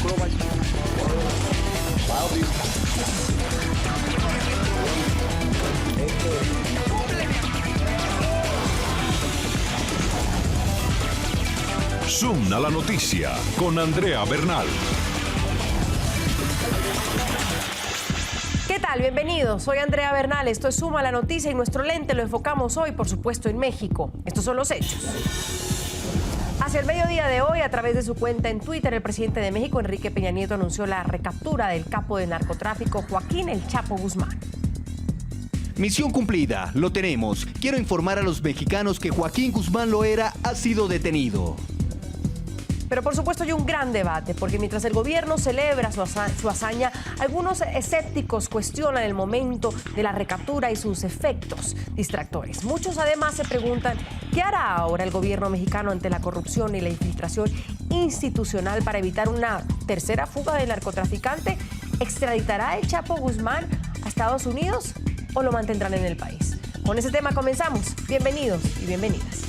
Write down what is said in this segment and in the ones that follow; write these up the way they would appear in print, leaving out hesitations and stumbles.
Zoom a la noticia con Andrea Bernal. ¿Qué tal? Bienvenidos. Soy Andrea Bernal. Esto es Zoom a la noticia y nuestro lente lo enfocamos hoy, por supuesto, en México. Estos son los hechos. Hacia el mediodía de hoy, a través de su cuenta en Twitter, el presidente de México, Enrique Peña Nieto, anunció la recaptura del capo del narcotráfico Joaquín El Chapo Guzmán. Misión cumplida, lo tenemos. Quiero informar a los mexicanos que Joaquín Guzmán Loera ha sido detenido. Pero por supuesto hay un gran debate, porque mientras el gobierno celebra su hazaña, algunos escépticos cuestionan el momento de la recaptura y sus efectos distractores. Muchos además se preguntan qué hará ahora el gobierno mexicano ante la corrupción y la infiltración institucional para evitar una tercera fuga del narcotraficante. ¿Extraditará el Chapo Guzmán a Estados Unidos o lo mantendrán en el país? Con ese tema comenzamos. Bienvenidos y bienvenidas.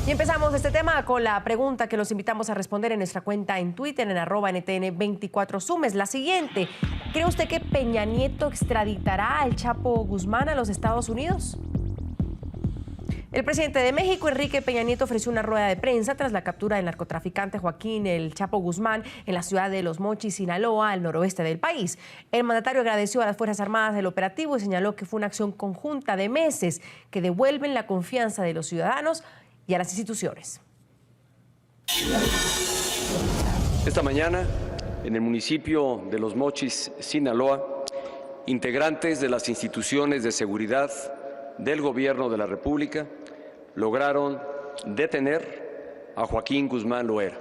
Y empezamos este tema con la pregunta que los invitamos a responder en nuestra cuenta en Twitter, en @NTN24Zoom. Es la siguiente. ¿Cree usted que Peña Nieto extraditará al Chapo Guzmán a los Estados Unidos? El presidente de México, Enrique Peña Nieto, ofreció una rueda de prensa tras la captura del narcotraficante Joaquín El Chapo Guzmán en la ciudad de Los Mochis, Sinaloa, al noroeste del país. El mandatario agradeció a las Fuerzas Armadas del operativo y señaló que fue una acción conjunta de meses que devuelven la confianza de los ciudadanos y a las instituciones. Esta mañana, en el municipio de Los Mochis, Sinaloa, integrantes de las instituciones de seguridad del Gobierno de la República lograron detener a Joaquín Guzmán Loera.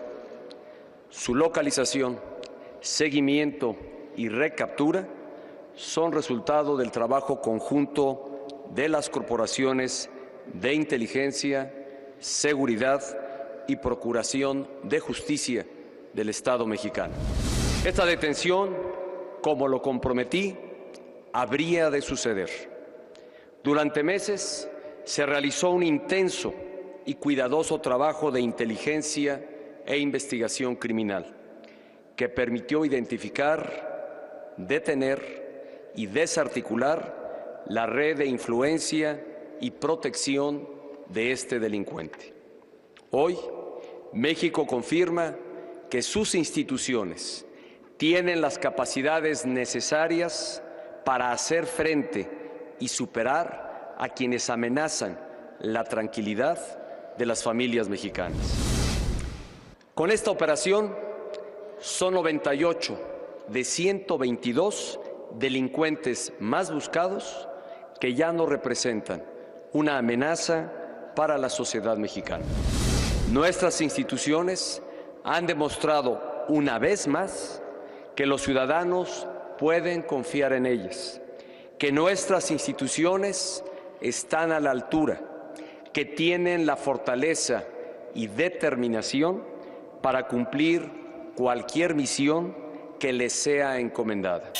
Su localización, seguimiento y recaptura son resultado del trabajo conjunto de las corporaciones de inteligencia, seguridad y procuración de justicia del Estado mexicano. Esta detención, como lo comprometí, habría de suceder. Durante meses se realizó un intenso y cuidadoso trabajo de inteligencia e investigación criminal que permitió identificar, detener y desarticular la red de influencia y protección de este delincuente. Hoy, México confirma que sus instituciones tienen las capacidades necesarias para hacer frente y superar a quienes amenazan la tranquilidad de las familias mexicanas. Con esta operación, son 98 de 122 delincuentes más buscados que ya no representan una amenaza para la sociedad mexicana. Nuestras instituciones han demostrado una vez más que los ciudadanos pueden confiar en ellas, que nuestras instituciones están a la altura, que tienen la fortaleza y determinación para cumplir cualquier misión que les sea encomendada.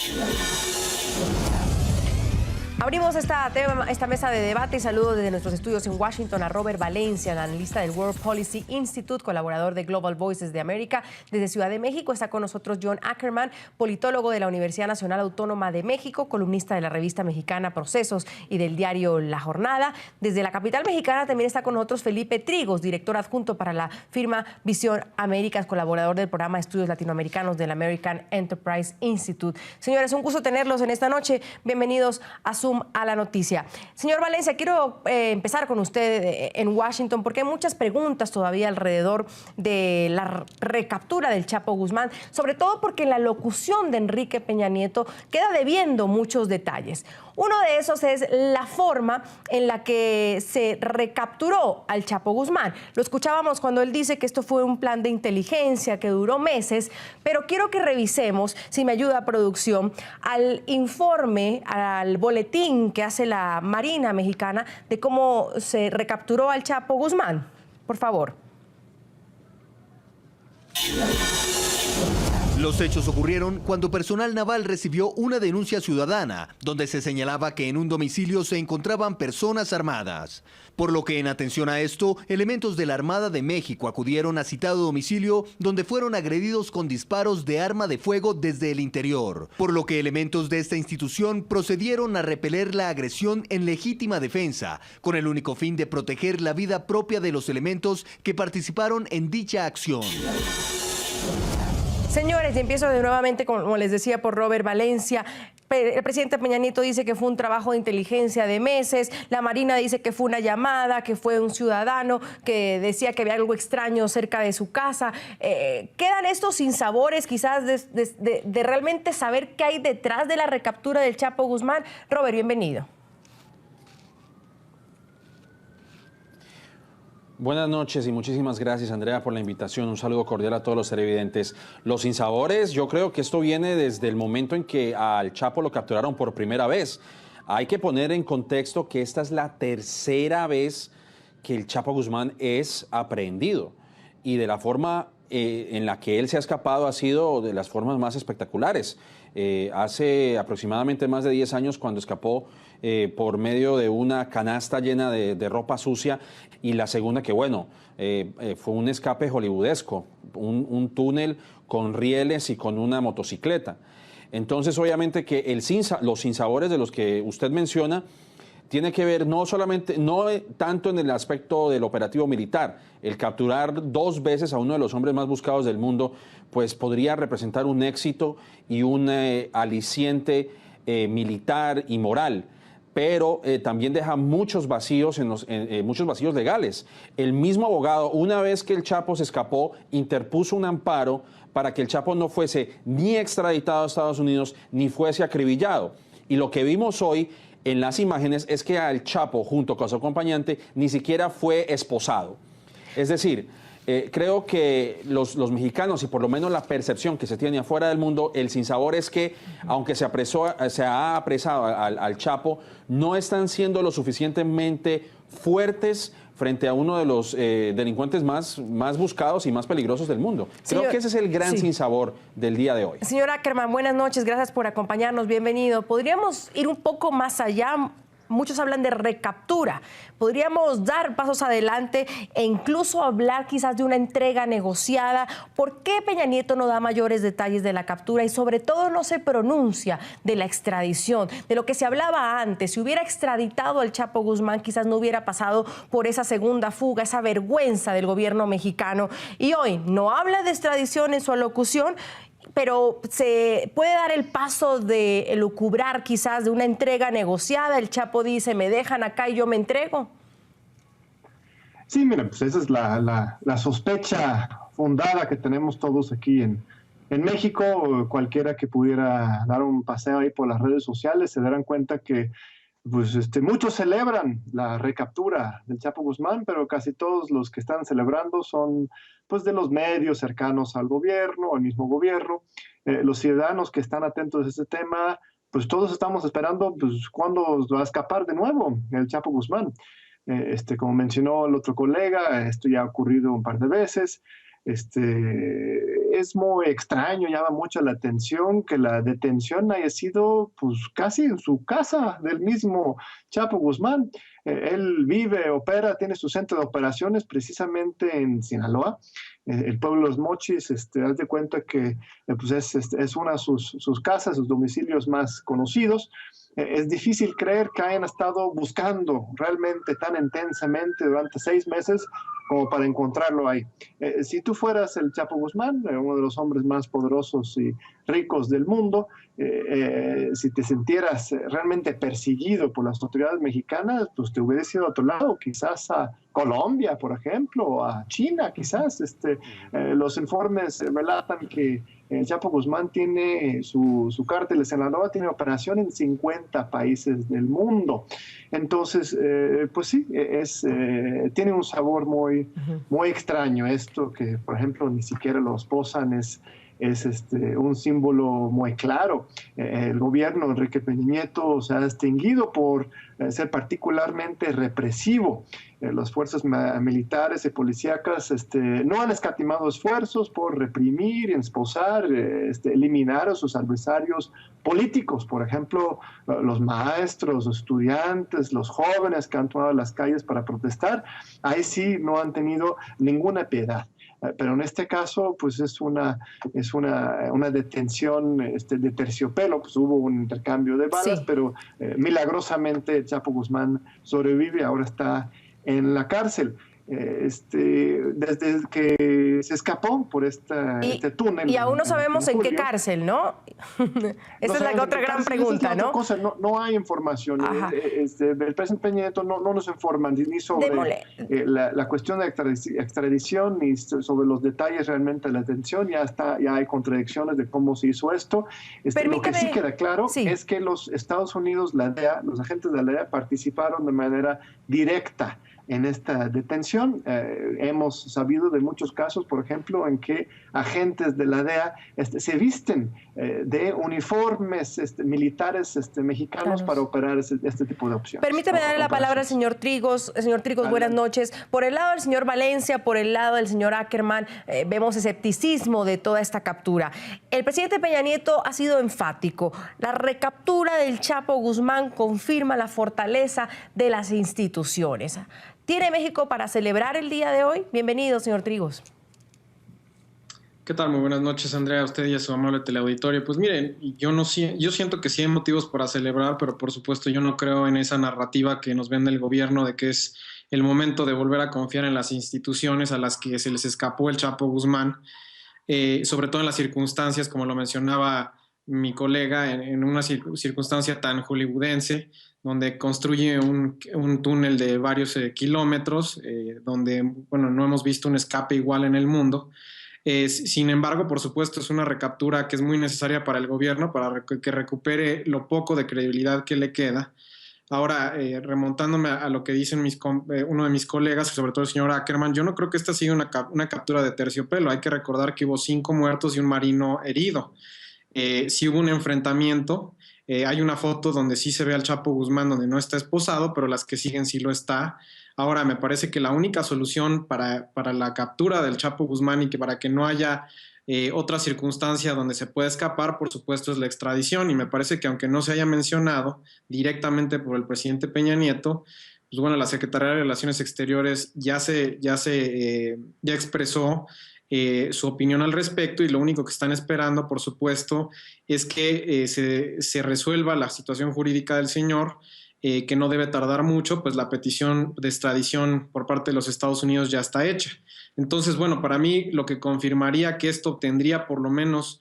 Abrimos esta mesa de debate y saludo desde nuestros estudios en Washington a Robert Valencia, analista del World Policy Institute, colaborador de Global Voices de América. Desde Ciudad de México está con nosotros John Ackerman, politólogo de la Universidad Nacional Autónoma de México, columnista de la revista mexicana Procesos y del diario La Jornada. Desde la capital mexicana también está con nosotros Felipe Trigos, director adjunto para la firma Visión Américas, colaborador del programa de estudios latinoamericanos del American Enterprise Institute. Señores, un gusto tenerlos en esta noche. Bienvenidos a Zoom a la noticia. Señor Valencia, quiero empezar con usted en Washington porque hay muchas preguntas todavía alrededor de la recaptura del Chapo Guzmán, sobre todo porque en la locución de Enrique Peña Nieto queda debiendo muchos detalles. Uno de esos es la forma en la que se recapturó al Chapo Guzmán. Lo escuchábamos cuando él dice que esto fue un plan de inteligencia que duró meses, pero quiero que revisemos, si me ayuda producción, al informe, al boletín que hace la Marina Mexicana de cómo se recapturó al Chapo Guzmán. Por favor. Los hechos ocurrieron cuando personal naval recibió una denuncia ciudadana, donde se señalaba que en un domicilio se encontraban personas armadas. Por lo que en atención a esto, elementos de la Armada de México acudieron a citado domicilio, donde fueron agredidos con disparos de arma de fuego desde el interior. Por lo que elementos de esta institución procedieron a repeler la agresión en legítima defensa, con el único fin de proteger la vida propia de los elementos que participaron en dicha acción. Señores, y empiezo nuevamente, como les decía, por Robert Valencia. El presidente Peña Nieto dice que fue un trabajo de inteligencia de meses, la Marina dice que fue una llamada, que fue un ciudadano que decía que había algo extraño cerca de su casa. ¿Quedan estos sinsabores quizás de realmente saber qué hay detrás de la recaptura del Chapo Guzmán? Robert, bienvenido. Buenas noches y muchísimas gracias, Andrea, por la invitación. Un saludo cordial a todos los televidentes. Los sinsabores, yo creo que esto viene desde el momento en que al Chapo lo capturaron por primera vez. Hay que poner en contexto que esta es la tercera vez que el Chapo Guzmán es aprehendido. Y de la forma en la que él se ha escapado ha sido de las formas más espectaculares. Hace aproximadamente más de 10 años, cuando escapó por medio de una canasta llena de ropa sucia, y la segunda que, bueno, fue un escape hollywoodesco, un túnel con rieles y con una motocicleta. Entonces, obviamente que los sinsabores de los que usted menciona tiene que ver no tanto en el aspecto del operativo militar. El capturar 2 veces a uno de los hombres más buscados del mundo, pues podría representar un éxito y un aliciente militar y moral. Pero también deja muchos vacíos, muchos vacíos legales. El mismo abogado, una vez que el Chapo se escapó, interpuso un amparo para que el Chapo no fuese ni extraditado a Estados Unidos ni fuese acribillado. Y lo que vimos hoy en las imágenes es que al Chapo, junto con su acompañante, ni siquiera fue esposado. Es decir, creo que los mexicanos, y por lo menos la percepción que se tiene afuera del mundo, el sinsabor es que, aunque se ha apresado al Chapo, no están siendo lo suficientemente fuertes frente a uno de los delincuentes más buscados y más peligrosos del mundo. Creo que ese es el gran sinsabor del día de hoy. Señor Ackerman, buenas noches, gracias por acompañarnos, bienvenido. ¿Podríamos ir un poco más allá? Muchos hablan de recaptura. ¿Podríamos dar pasos adelante e incluso hablar quizás de una entrega negociada? ¿Por qué Peña Nieto no da mayores detalles de la captura y sobre todo no se pronuncia de la extradición? De lo que se hablaba antes, si hubiera extraditado al Chapo Guzmán, quizás no hubiera pasado por esa segunda fuga, esa vergüenza del gobierno mexicano. Y hoy no habla de extradición en su alocución, pero se puede dar el paso de elucubrar quizás de una entrega negociada. El Chapo dice, me dejan acá y yo me entrego. Sí, mira, pues esa es la sospecha fundada que tenemos todos aquí en México. Cualquiera que pudiera dar un paseo ahí por las redes sociales se darán cuenta que pues, muchos celebran la recaptura del Chapo Guzmán, pero casi todos los que están celebrando son pues, de los medios cercanos al gobierno, al mismo gobierno. Los ciudadanos que están atentos a este tema, pues todos estamos esperando pues, cuándo va a escapar de nuevo el Chapo Guzmán. Como mencionó el otro colega, esto ya ha ocurrido un par de veces. Es muy extraño, llama mucho la atención que la detención haya sido pues casi en su casa del mismo Chapo Guzmán. Él vive, opera, tiene su centro de operaciones precisamente en Sinaloa, el pueblo de los Mochis. Haz de cuenta que pues es una de sus casas, sus domicilios más conocidos. Es difícil creer que hayan estado buscando realmente tan intensamente durante 6 meses como para encontrarlo ahí. Si tú fueras el Chapo Guzmán, uno de los hombres más poderosos y ricos del mundo, si te sintieras realmente perseguido por las autoridades mexicanas, pues te hubieras ido a otro lado, quizás a Colombia, por ejemplo, o a China, quizás. Los informes relatan que el Chapo Guzmán tiene su cártel de Sinaloa, tiene operación en 50 países del mundo. Entonces, pues sí, tiene un sabor muy extraño esto, que por ejemplo ni siquiera lo esposan, es un símbolo muy claro. El gobierno de Enrique Peña Nieto se ha distinguido por ser particularmente represivo. Las fuerzas militares y policíacas no han escatimado esfuerzos por reprimir, esposar, eliminar a sus adversarios políticos. Por ejemplo, los maestros, los estudiantes, los jóvenes que han tomado las calles para protestar, ahí sí no han tenido ninguna piedad. Pero en este caso, pues es una detención de terciopelo, pues hubo un intercambio de balas, sí. pero milagrosamente el Chapo Guzmán sobrevive, ahora está en la cárcel. Desde que se escapó por este túnel. Y aún no sabemos en qué cárcel, ¿no? Esa es la otra gran pregunta, ¿no? No hay información. El presidente Peña Nieto no nos informa ni sobre la cuestión de extradición ni sobre los detalles realmente de la detención. Ya hay contradicciones de cómo se hizo esto. Lo que sí queda claro es que los Estados Unidos, la DEA, los agentes de la DEA participaron de manera directa en esta detención. Hemos sabido de muchos casos, por ejemplo, en que agentes de la DEA se visten de uniformes militares mexicanos para operar este tipo de opciones. Permítame darle la palabra al señor Trigos. Señor Trigos, buenas noches. Por el lado del señor Valencia, por el lado del señor Ackerman, vemos escepticismo de toda esta captura. El presidente Peña Nieto ha sido enfático. La recaptura del Chapo Guzmán confirma la fortaleza de las instituciones. ¿Tiene México para celebrar el día de hoy? Bienvenido, señor Trigos. ¿Qué tal? Muy buenas noches, Andrea, a usted y a su amable teleauditorio. Pues miren, yo siento que sí hay motivos para celebrar, pero por supuesto yo no creo en esa narrativa que nos vende el gobierno de que es el momento de volver a confiar en las instituciones a las que se les escapó el Chapo Guzmán, sobre todo en las circunstancias, como lo mencionaba mi colega, en una circunstancia tan hollywoodense, donde construye un túnel de varios kilómetros, donde no hemos visto un escape igual en el mundo. Sin embargo, por supuesto, es una recaptura que es muy necesaria para el gobierno, para que recupere lo poco de credibilidad que le queda. Ahora, remontándome a lo que dicen uno de mis colegas, sobre todo el señor Ackerman, yo no creo que esta siga una captura de terciopelo. Hay que recordar que hubo 5 muertos y un marino herido. Sí hubo un enfrentamiento. Hay una foto donde sí se ve al Chapo Guzmán, donde no está esposado, pero las que siguen sí lo está. Ahora, me parece que la única solución para la captura del Chapo Guzmán y que para que no haya otra circunstancia donde se pueda escapar, por supuesto, es la extradición. Y me parece que aunque no se haya mencionado directamente por el presidente Peña Nieto, pues bueno, la Secretaría de Relaciones Exteriores ya expresó su opinión al respecto, y lo único que están esperando, por supuesto, es que se resuelva la situación jurídica del señor, que no debe tardar mucho, pues la petición de extradición por parte de los Estados Unidos ya está hecha. Entonces, bueno, para mí lo que confirmaría que esto tendría por lo menos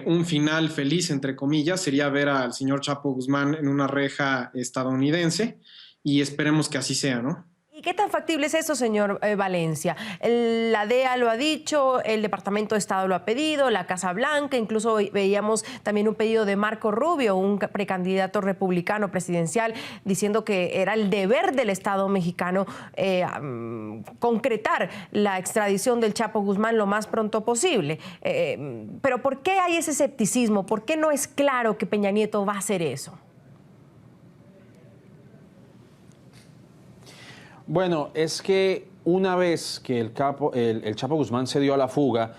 un final feliz, entre comillas, sería ver al señor Chapo Guzmán en una reja estadounidense, y esperemos que así sea, ¿no? ¿Y qué tan factible es eso, señor Valencia? La DEA lo ha dicho, el Departamento de Estado lo ha pedido, la Casa Blanca, incluso veíamos también un pedido de Marco Rubio, un precandidato republicano presidencial, diciendo que era el deber del Estado mexicano concretar la extradición del Chapo Guzmán lo más pronto posible. Pero ¿por qué hay ese escepticismo? ¿Por qué no es claro que Peña Nieto va a hacer eso? Bueno, es que una vez que el Chapo Guzmán se dio a la fuga,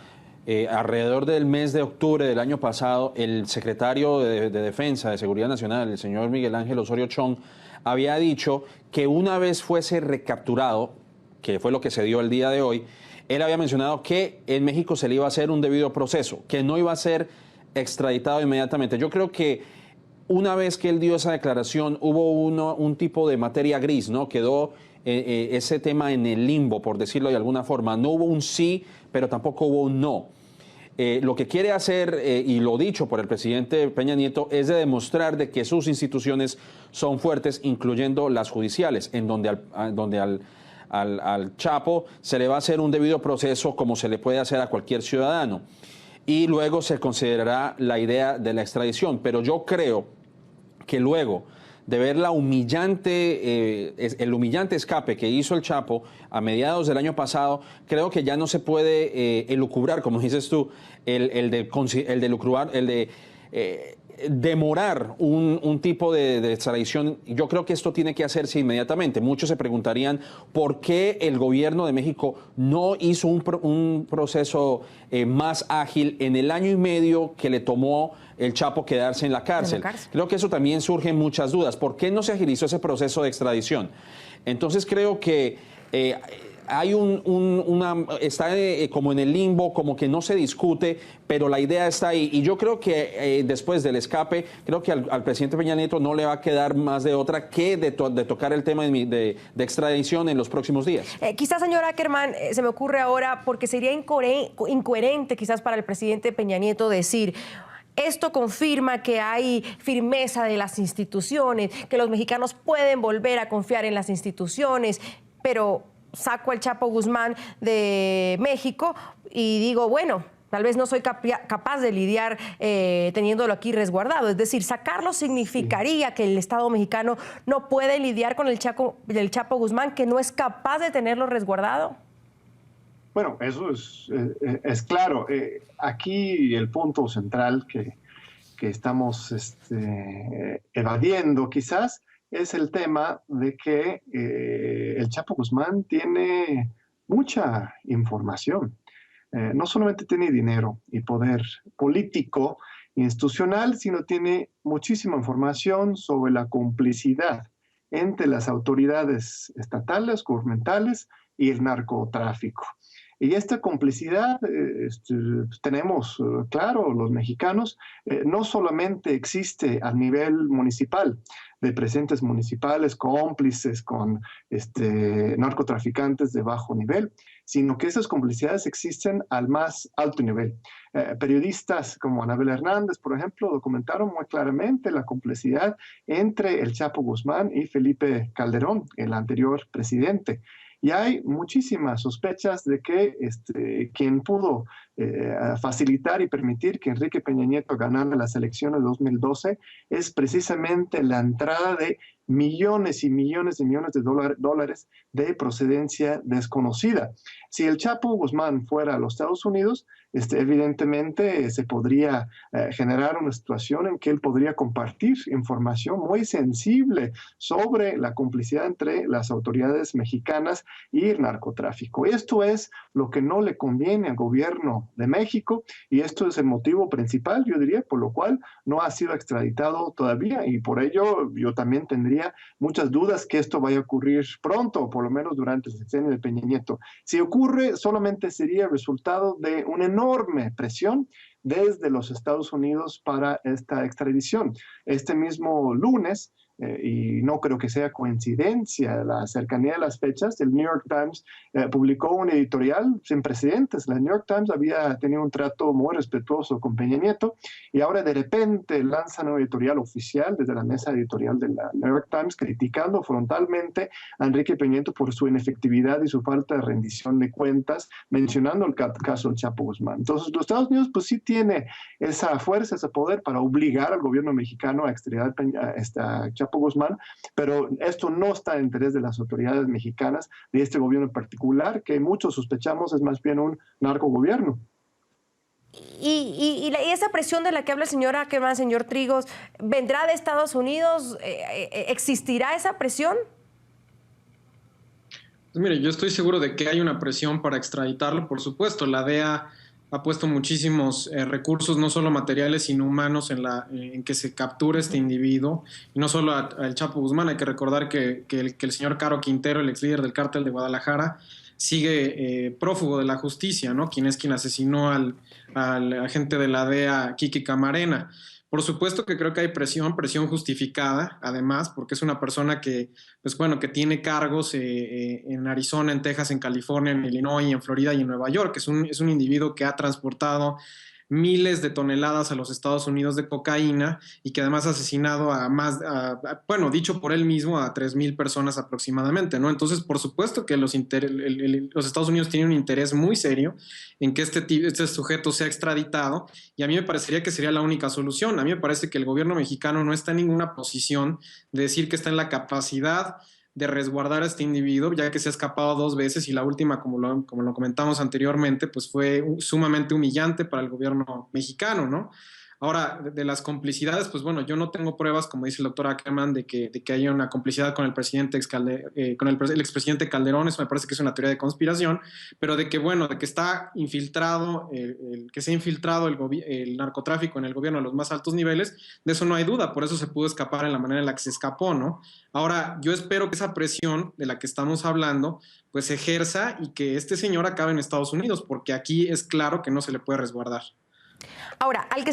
alrededor del mes de octubre del año pasado, el secretario de Defensa, de Seguridad Nacional, el señor Miguel Ángel Osorio Chong, había dicho que una vez fuese recapturado, que fue lo que se dio el día de hoy, él había mencionado que en México se le iba a hacer un debido proceso, que no iba a ser extraditado inmediatamente. Yo creo que una vez que él dio esa declaración, hubo un tipo de materia gris, ¿no? Quedó ese tema en el limbo, por decirlo de alguna forma. No hubo un sí, pero tampoco hubo un no. Lo que quiere hacer, y lo dicho por el presidente Peña Nieto, es de demostrar de que sus instituciones son fuertes, incluyendo las judiciales, en donde al Chapo se le va a hacer un debido proceso como se le puede hacer a cualquier ciudadano. Y luego se considerará la idea de la extradición. Pero yo creo que luego de ver el humillante escape que hizo el Chapo a mediados del año pasado, creo que ya no se puede elucubrar, como dices tú, demorar un tipo de extradición, yo creo que esto tiene que hacerse inmediatamente. Muchos se preguntarían por qué el gobierno de México no hizo un proceso más ágil en el año y medio que le tomó el Chapo quedarse en la cárcel. Creo que eso también surgen muchas dudas. ¿Por qué no se agilizó ese proceso de extradición? Entonces creo que hay está como en el limbo, como que no se discute, pero la idea está ahí. Y yo creo que después del escape, creo que al presidente Peña Nieto no le va a quedar más de otra que de tocar el tema de extradición en los próximos días. Quizás, señor Ackerman, se me ocurre ahora, porque sería incoherente quizás para el presidente Peña Nieto decir: esto confirma que hay firmeza de las instituciones, que los mexicanos pueden volver a confiar en las instituciones, pero saco al Chapo Guzmán de México y digo, bueno, tal vez no soy capaz de lidiar teniéndolo aquí resguardado. Es decir, sacarlo significaría que el Estado mexicano no puede lidiar con el Chapo Guzmán, que no es capaz de tenerlo resguardado. Bueno, eso es claro. Aquí el punto central que estamos evadiendo quizás es el tema de que el Chapo Guzmán tiene mucha información. No solamente tiene dinero y poder político, institucional, sino tiene muchísima información sobre la complicidad entre las autoridades estatales, gubernamentales y el narcotráfico. Y esta complicidad tenemos claro los mexicanos, no solamente existe a nivel municipal, de presidentes municipales cómplices con narcotraficantes de bajo nivel, sino que esas complicidades existen al más alto nivel. Periodistas como Anabel Hernández, por ejemplo, documentaron muy claramente la complicidad entre el Chapo Guzmán y Felipe Calderón, el anterior presidente. Y hay muchísimas sospechas de que quien pudo facilitar y permitir que Enrique Peña Nieto ganara las elecciones de 2012 es precisamente la entrada de millones y millones de dólares de procedencia desconocida. Si el Chapo Guzmán fuera a los Estados Unidos, evidentemente se podría generar una situación en que él podría compartir información muy sensible sobre la complicidad entre las autoridades mexicanas y el narcotráfico. Esto es lo que no le conviene al gobierno de México y esto es el motivo principal, yo diría, por lo cual no ha sido extraditado todavía y por ello yo también tendría muchas dudas que esto vaya a ocurrir pronto, o por lo menos durante el sexenio de Peña Nieto. Si ocurre, solamente sería resultado de una enorme presión desde los Estados Unidos para esta extradición. Este mismo lunes, y no creo que sea coincidencia la cercanía de las fechas, el New York Times publicó un editorial sin precedentes. La New York Times había tenido un trato muy respetuoso con Peña Nieto y ahora de repente lanzan un editorial oficial desde la mesa editorial de la New York Times criticando frontalmente a Enrique Peña Nieto por su inefectividad y su falta de rendición de cuentas, mencionando el caso del Chapo Guzmán. Entonces los Estados Unidos pues sí tiene esa fuerza, ese poder para obligar al gobierno mexicano a extraditar a Chapo Guzmán, pero esto no está en interés de las autoridades mexicanas, de este gobierno en particular, que muchos sospechamos es más bien un narcogobierno. Y esa presión de la que habla el señor Ackerman, señor Trigos, ¿vendrá de Estados Unidos? ¿Existirá esa presión? Pues mire, yo estoy seguro de que hay una presión para extraditarlo, por supuesto. La DEA ha puesto muchísimos recursos, no solo materiales, sino humanos, en que se capture este individuo. Y no solo al Chapo Guzmán, hay que recordar que el señor Caro Quintero, el ex líder del cártel de Guadalajara, sigue prófugo de la justicia, ¿no? Quien asesinó al agente de la DEA, Kiki Camarena. Por supuesto que creo que hay presión justificada, además, porque es una persona que tiene cargos en Arizona, en Texas, en California, en Illinois, en Florida y en Nueva York. Es un individuo que ha transportado miles de toneladas a los Estados Unidos de cocaína y que además ha asesinado dicho por él mismo, a 3,000 personas aproximadamente, ¿no? Entonces, por supuesto que los Estados Unidos tienen un interés muy serio en que este sujeto sea extraditado y a mí me parecería que sería la única solución. A mí me parece que el gobierno mexicano no está en ninguna posición de decir que está en la capacidad de resguardar a este individuo, ya que se ha escapado 2 veces y la última, como lo comentamos anteriormente, pues fue sumamente humillante para el gobierno mexicano, ¿no? Ahora, de las complicidades, pues bueno, yo no tengo pruebas, como dice el doctor Ackerman, de que haya una complicidad con el presidente el expresidente Calderón. Eso me parece que es una teoría de conspiración, pero de que, bueno, de que está infiltrado, que se ha infiltrado el narcotráfico en el gobierno a los más altos niveles, de eso no hay duda, por eso se pudo escapar en la manera en la que se escapó, ¿no? Ahora, yo espero que esa presión de la que estamos hablando, pues se ejerza y que este señor acabe en Estados Unidos, porque aquí es claro que no se le puede resguardar. Ahora, el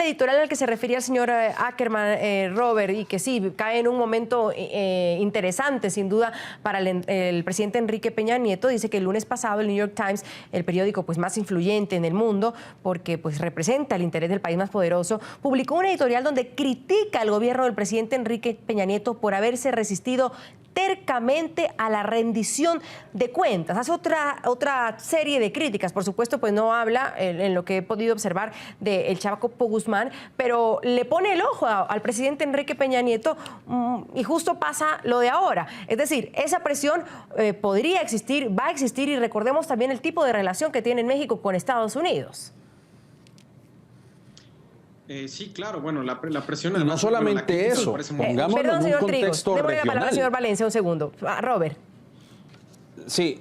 editorial al que se refería el señor Ackerman, Robert, y que sí, cae en un momento interesante, sin duda, para el presidente Enrique Peña Nieto, dice que el lunes pasado el New York Times, el periódico pues, más influyente en el mundo, porque pues, representa el interés del país más poderoso, publicó un editorial donde critica al gobierno del presidente Enrique Peña Nieto por haberse resistido tercamente a la rendición de cuentas. Hace otra serie de críticas, por supuesto, pues no habla en lo que he podido observar del Chapo Guzmán, pero le pone el ojo al presidente Enrique Peña Nieto y justo pasa lo de ahora. Es decir, esa presión podría existir, va a existir, y recordemos también el tipo de relación que tiene México con Estados Unidos. Sí, claro, bueno, la presión... Y no solamente eso, pongámoslo perdón, en un señor contexto Trigos, démosle la palabra al señor Valencia un segundo. Robert. Sí,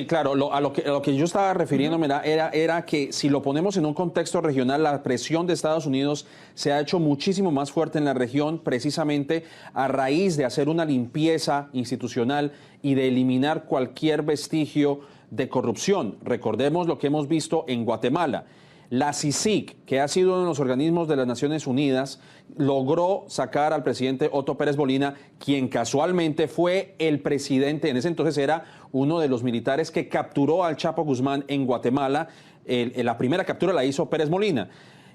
claro, a lo que yo estaba refiriéndome era que si lo ponemos en un contexto regional, la presión de Estados Unidos se ha hecho muchísimo más fuerte en la región, precisamente a raíz de hacer una limpieza institucional y de eliminar cualquier vestigio de corrupción. Recordemos lo que hemos visto en Guatemala. La CICIG, que ha sido uno de los organismos de las Naciones Unidas, logró sacar al presidente Otto Pérez Molina, quien casualmente fue el presidente, en ese entonces era uno de los militares que capturó al Chapo Guzmán en Guatemala. La primera captura la hizo Pérez Molina.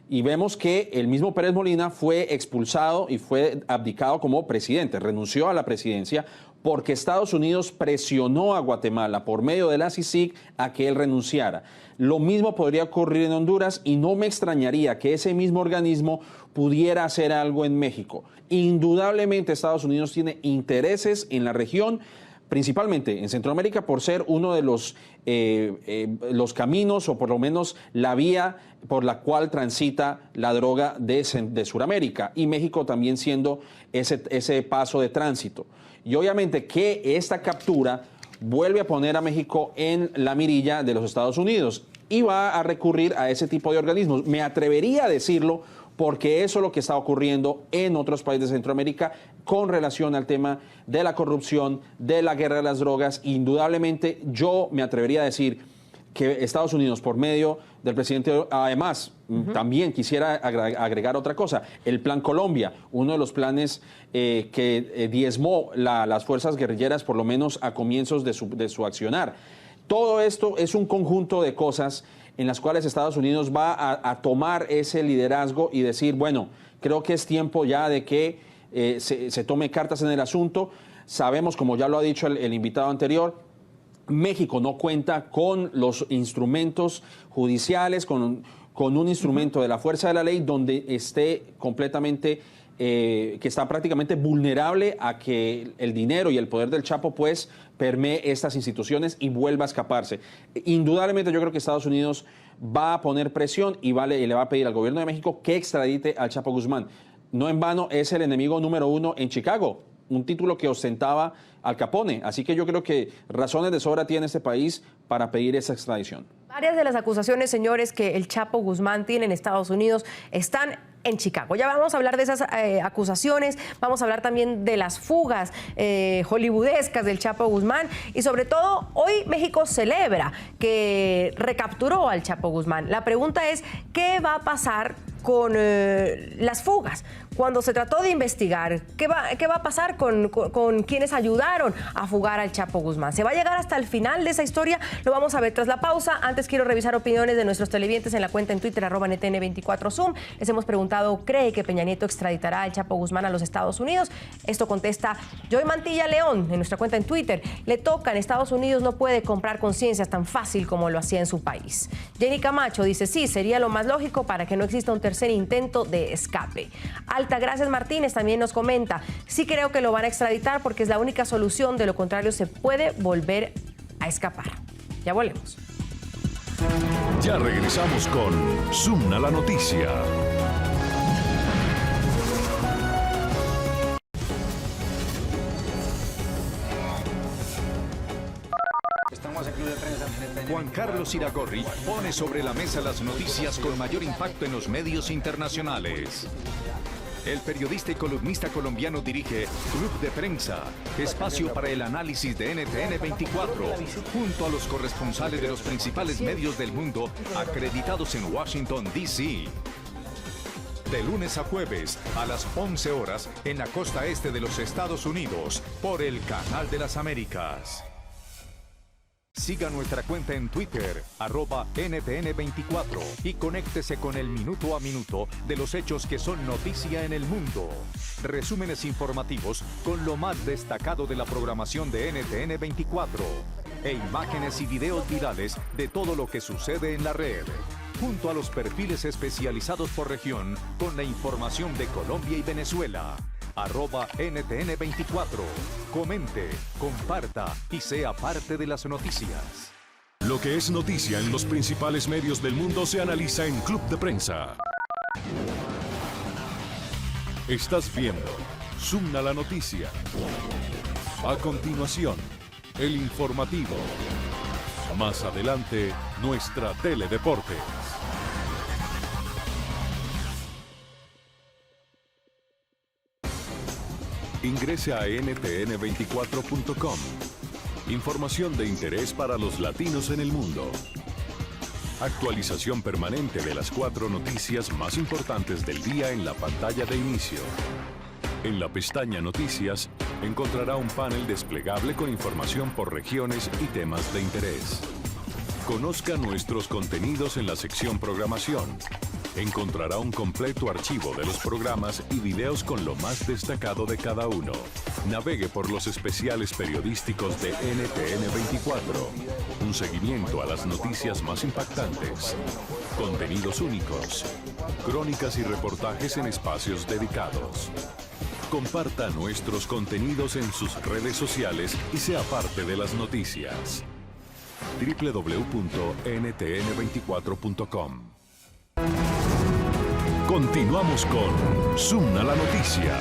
Y vemos que el mismo Pérez Molina fue expulsado y fue abdicado como presidente, renunció a la presidencia porque Estados Unidos presionó a Guatemala por medio de la CICIG a que él renunciara. Lo mismo podría ocurrir en Honduras y no me extrañaría que ese mismo organismo pudiera hacer algo en México. Indudablemente Estados Unidos tiene intereses en la región, principalmente en Centroamérica, por ser uno de los caminos, o por lo menos la vía por la cual transita la droga de Sudamérica, y México también siendo ese paso de tránsito. Y obviamente que esta captura vuelve a poner a México en la mirilla de los Estados Unidos y va a recurrir a ese tipo de organismos. Me atrevería a decirlo porque eso es lo que está ocurriendo en otros países de Centroamérica con relación al tema de la corrupción, de la guerra de las drogas. Indudablemente yo me atrevería a decir que Estados Unidos, por medio del presidente, además, también quisiera agregar otra cosa, el Plan Colombia, uno de los planes que diezmó las fuerzas guerrilleras, por lo menos a comienzos de su accionar. Todo esto es un conjunto de cosas en las cuales Estados Unidos va a tomar ese liderazgo y decir, bueno, creo que es tiempo ya de que se tome cartas en el asunto. Sabemos, como ya lo ha dicho el invitado anterior, México no cuenta con los instrumentos judiciales, con un instrumento de la fuerza de la ley donde esté completamente, que está prácticamente vulnerable a que el dinero y el poder del Chapo pues permee estas instituciones y vuelva a escaparse. Indudablemente yo creo que Estados Unidos va a poner presión y le va a pedir al gobierno de México que extradite al Chapo Guzmán. No en vano es el enemigo número 1 en Chicago, un título que ostentaba Al Capone. Así que yo creo que razones de sobra tiene este país para pedir esa extradición. Varias de las acusaciones, señores, que el Chapo Guzmán tiene en Estados Unidos están en Chicago. Ya vamos a hablar de esas acusaciones, vamos a hablar también de las fugas hollywoodescas del Chapo Guzmán y sobre todo hoy México celebra que recapturó al Chapo Guzmán. La pregunta es, ¿qué va a pasar con las fugas? Cuando se trató de investigar, ¿qué va a pasar con quienes ayudaron a fugar al Chapo Guzmán? ¿Se va a llegar hasta el final de esa historia? Lo vamos a ver tras la pausa. Antes quiero revisar opiniones de nuestros televidentes en la cuenta en Twitter, @NTN24Zoom. Les hemos preguntado, ¿cree que Peña Nieto extraditará al Chapo Guzmán a los Estados Unidos? Esto contesta Joy Mantilla León en nuestra cuenta en Twitter. Le toca, en Estados Unidos no puede comprar conciencias tan fácil como lo hacía en su país. Jenny Camacho dice, sí, sería lo más lógico para que no exista un tercer intento de escape. Altagracias Martínez también nos comenta, sí creo que lo van a extraditar porque es la única solución, de lo contrario se puede volver a escapar. Ya volvemos. Ya regresamos con Zoom a la noticia. Juan Carlos Iragorri pone sobre la mesa las noticias con mayor impacto en los medios internacionales. El periodista y columnista colombiano dirige Club de Prensa, espacio para el análisis de NTN 24, junto a los corresponsales de los principales medios del mundo acreditados en Washington, D.C. De lunes a jueves a las 11 horas en la costa este de los Estados Unidos, por el Canal de las Américas. Siga nuestra cuenta en Twitter, @NTN24, y conéctese con el minuto a minuto de los hechos que son noticia en el mundo. Resúmenes informativos con lo más destacado de la programación de NTN24 e imágenes y videos virales de todo lo que sucede en la red, junto a los perfiles especializados por región con la información de Colombia y Venezuela. @NTN24. Comente, comparta y sea parte de las noticias. Lo que es noticia en los principales medios del mundo se analiza en Club de Prensa. Estás viendo Zoom a la noticia. A continuación, el informativo. Más adelante, nuestra Teledeportes. Ingrese a ntn24.com. Información de interés para los latinos en el mundo. Actualización permanente de las 4 noticias más importantes del día en la pantalla de inicio. En la pestaña Noticias, encontrará un panel desplegable con información por regiones y temas de interés. Conozca nuestros contenidos en la sección Programación. Encontrará un completo archivo de los programas y videos con lo más destacado de cada uno. Navegue por los especiales periodísticos de NTN24. Un seguimiento a las noticias más impactantes. Contenidos únicos. Crónicas y reportajes en espacios dedicados. Comparta nuestros contenidos en sus redes sociales y sea parte de las noticias. www.ntn24.com. Continuamos con Zoom a la noticia.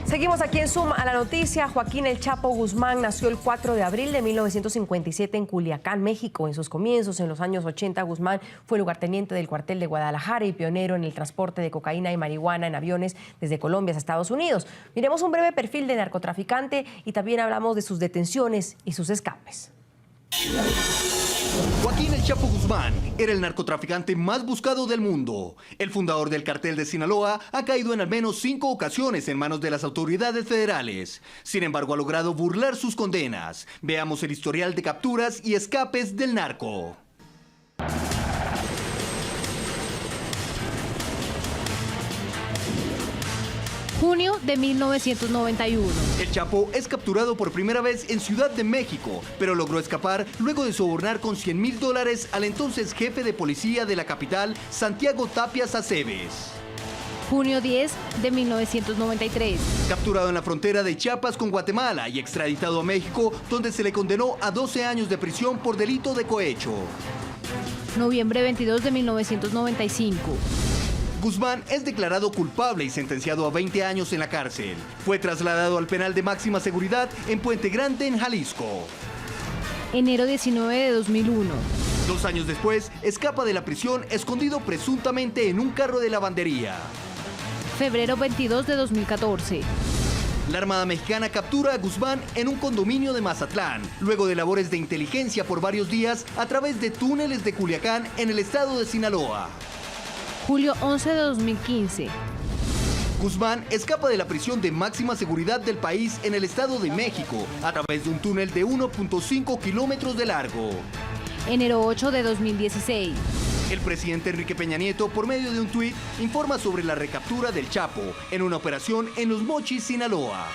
Seguimos aquí en Zoom a la noticia. Joaquín El Chapo Guzmán nació el 4 de abril de 1957 en Culiacán, México. En sus comienzos, en los años 80, Guzmán fue lugarteniente del cuartel de Guadalajara y pionero en el transporte de cocaína y marihuana en aviones desde Colombia a Estados Unidos. Miremos un breve perfil de narcotraficante y también hablamos de sus detenciones y sus escapes. Joaquín El Chapo Guzmán era el narcotraficante más buscado del mundo. El fundador del cartel de Sinaloa ha caído en al menos 5 ocasiones en manos de las autoridades federales. Sin embargo, ha logrado burlar sus condenas. Veamos el historial de capturas y escapes del narco. Junio de 1991. El Chapo es capturado por primera vez en Ciudad de México, pero logró escapar luego de sobornar con $100,000 al entonces jefe de policía de la capital, Santiago Tapias Aceves. Junio 10 de 1993. Capturado en la frontera de Chiapas con Guatemala y extraditado a México, donde se le condenó a 12 años de prisión por delito de cohecho. Noviembre 22 de 1995. Guzmán es declarado culpable y sentenciado a 20 años en la cárcel. Fue trasladado al penal de máxima seguridad en Puente Grande, en Jalisco. Enero 19 de 2001. 2 años después, escapa de la prisión escondido presuntamente en un carro de lavandería. Febrero 22 de 2014. La Armada Mexicana captura a Guzmán en un condominio de Mazatlán, luego de labores de inteligencia por varios días a través de túneles de Culiacán en el estado de Sinaloa. Julio 11 de 2015. Guzmán escapa de la prisión de máxima seguridad del país en el Estado de México a través de un túnel de 1.5 kilómetros de largo. Enero 8 de 2016. El presidente Enrique Peña Nieto, por medio de un tuit, informa sobre la recaptura del Chapo en una operación en Los Mochis, Sinaloa.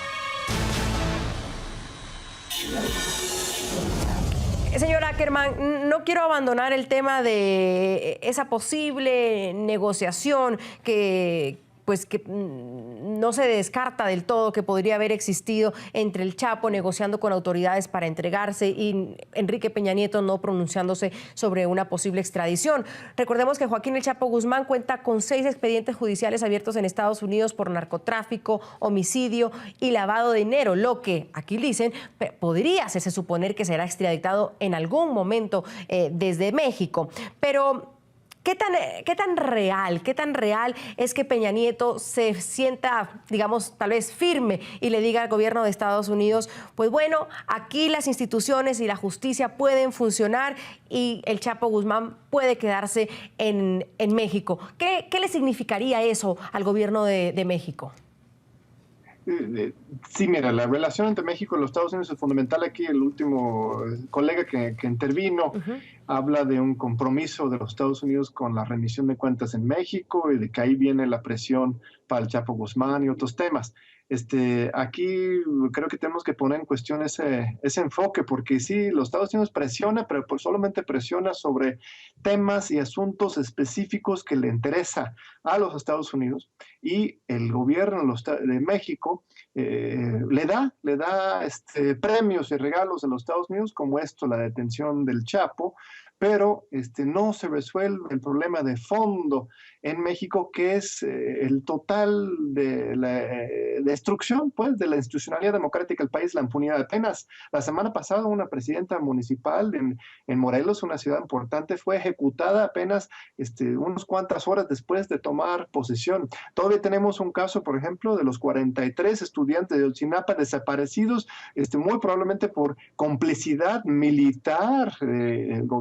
Señor Ackerman, no quiero abandonar el tema de esa posible negociación que no se descarta del todo que podría haber existido entre el Chapo negociando con autoridades para entregarse y Enrique Peña Nieto no pronunciándose sobre una posible extradición. Recordemos que Joaquín El Chapo Guzmán cuenta con 6 expedientes judiciales abiertos en Estados Unidos por narcotráfico, homicidio y lavado de dinero, lo que aquí dicen podría hacerse suponer que será extraditado en algún momento desde México. Pero ¿qué tan real es que Peña Nieto se sienta, digamos, tal vez firme y le diga al gobierno de Estados Unidos, pues bueno, aquí las instituciones y la justicia pueden funcionar y el Chapo Guzmán puede quedarse en México? ¿Qué le significaría eso al gobierno de México? Sí, mira, la relación entre México y los Estados Unidos es fundamental. Aquí el último colega que intervino habla de un compromiso de los Estados Unidos con la rendición de cuentas en México y de que ahí viene la presión para el Chapo Guzmán y otros temas. Aquí creo que tenemos que poner en cuestión ese enfoque, porque sí, los Estados Unidos presiona, pero solamente presiona sobre temas y asuntos específicos que le interesa a los Estados Unidos, y el gobierno de México le da premios y regalos a los Estados Unidos, como la detención del Chapo, pero no se resuelve el problema de fondo en México, que es el total de la destrucción, pues, de la institucionalidad democrática del país, la impunidad. Apenas la semana pasada una presidenta municipal en Morelos, una ciudad importante, fue ejecutada apenas unas cuantas horas después de tomar posesión. Todavía tenemos un caso, por ejemplo, de los 43 estudiantes de Otzinapa desaparecidos, muy probablemente por complicidad militar,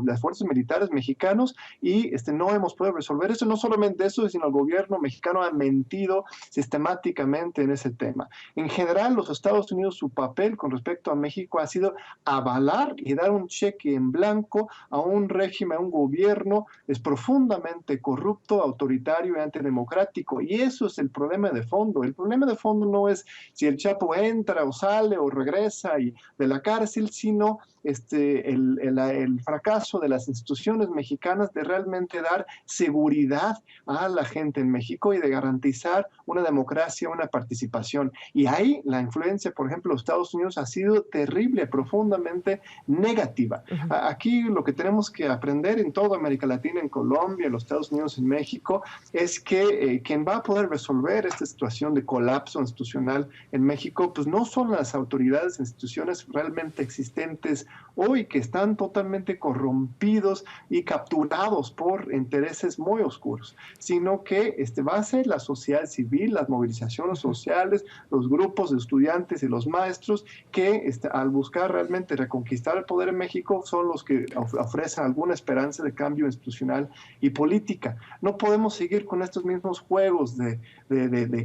las fuerzas militares mexicanos, y no hemos podido resolver eso. No solamente eso, sino el gobierno mexicano ha mentido sistemáticamente en ese tema. En general, los Estados Unidos, su papel con respecto a México ha sido avalar y dar un cheque en blanco a un régimen, a un gobierno profundamente corrupto, autoritario y antidemocrático. Y eso es el problema de fondo. El problema de fondo no es si el Chapo entra o sale o regresa de la cárcel, sino el fracaso de las instituciones mexicanas de realmente dar seguridad a la gente en México y de garantizar una democracia, una participación. Y ahí la influencia, por ejemplo, de los Estados Unidos ha sido terrible, profundamente negativa. Aquí lo que tenemos que aprender en toda América Latina, en Colombia, en los Estados Unidos, en México, es que quien va a poder resolver esta situación de colapso institucional en México, pues no son las autoridades, instituciones realmente existentes hoy, que están totalmente corrompidos y capturados por intereses muy oscuros, sino que va a ser la sociedad civil, las movilizaciones sociales, los grupos de estudiantes y los maestros que al buscar realmente reconquistar el poder en México son los que ofrecen alguna esperanza de cambio institucional y política. No podemos seguir con estos mismos juegos de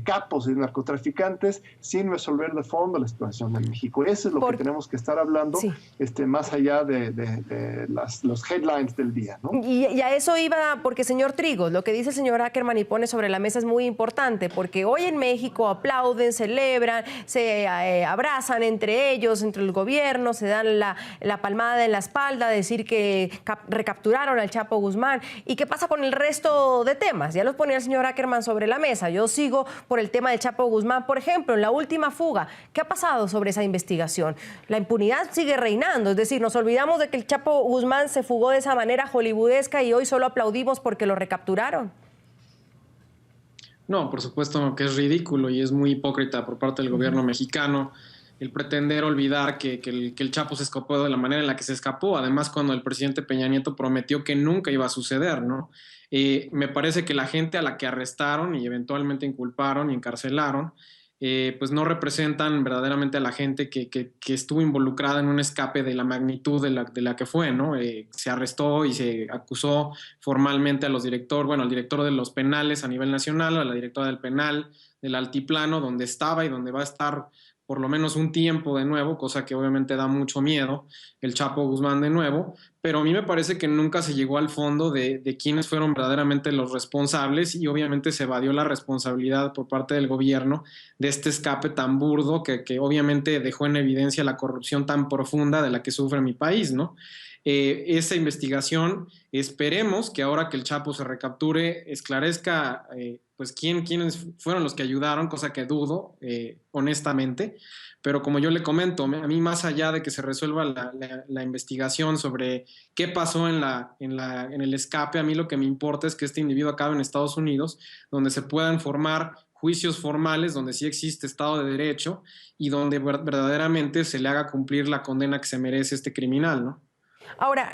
capos y narcotraficantes sin resolver de fondo la situación en México. Eso es lo que tenemos que estar hablando, sí, más allá de los headlines del día, ¿no? Y a eso iba, porque, señor Trigos, lo que dice el señor Ackerman y pone sobre la mesa es muy importante, porque hoy en México aplauden, celebran, se abrazan entre ellos, entre el gobierno, se dan la palmada en la espalda, decir que recapturaron al Chapo Guzmán. ¿Y qué pasa con el resto de temas? Ya los ponía el señor Ackerman sobre la mesa. Yo sigo por el tema del Chapo Guzmán, por ejemplo, en la última fuga. ¿Qué ha pasado sobre esa investigación? La impunidad sigue reinando, es decir, nos olvidamos de que el Chapo Guzmán se fugó de esa manera hollywoodesca y hoy solo aplaudimos porque lo recapturaron. No, por supuesto que es ridículo y es muy hipócrita por parte del gobierno mexicano el pretender olvidar que el Chapo se escapó de la manera en la que se escapó, además cuando el presidente Peña Nieto prometió que nunca iba a suceder, ¿no? Me parece que la gente a la que arrestaron y eventualmente inculparon y encarcelaron, pues no representan verdaderamente a la gente que estuvo involucrada en un escape de la magnitud de la que fue, ¿no? Se arrestó y se acusó formalmente al director de los penales a nivel nacional, a la directora del penal del Altiplano, donde estaba y donde va a estar por lo menos un tiempo de nuevo, cosa que obviamente da mucho miedo, el Chapo Guzmán de nuevo, pero a mí me parece que nunca se llegó al fondo de quiénes fueron verdaderamente los responsables y obviamente se evadió la responsabilidad por parte del gobierno de este escape tan burdo que obviamente dejó en evidencia la corrupción tan profunda de la que sufre mi país, ¿no? Esa investigación, esperemos que ahora que el Chapo se recapture, esclarezca pues quiénes fueron los que ayudaron, cosa que dudo, honestamente. Pero como yo le comento, a mí más allá de que se resuelva la investigación sobre qué pasó en el escape, a mí lo que me importa es que este individuo acabe en Estados Unidos, donde se puedan formar juicios formales, donde sí existe Estado de Derecho y donde verdaderamente se le haga cumplir la condena que se merece este criminal, ¿no? Ahora,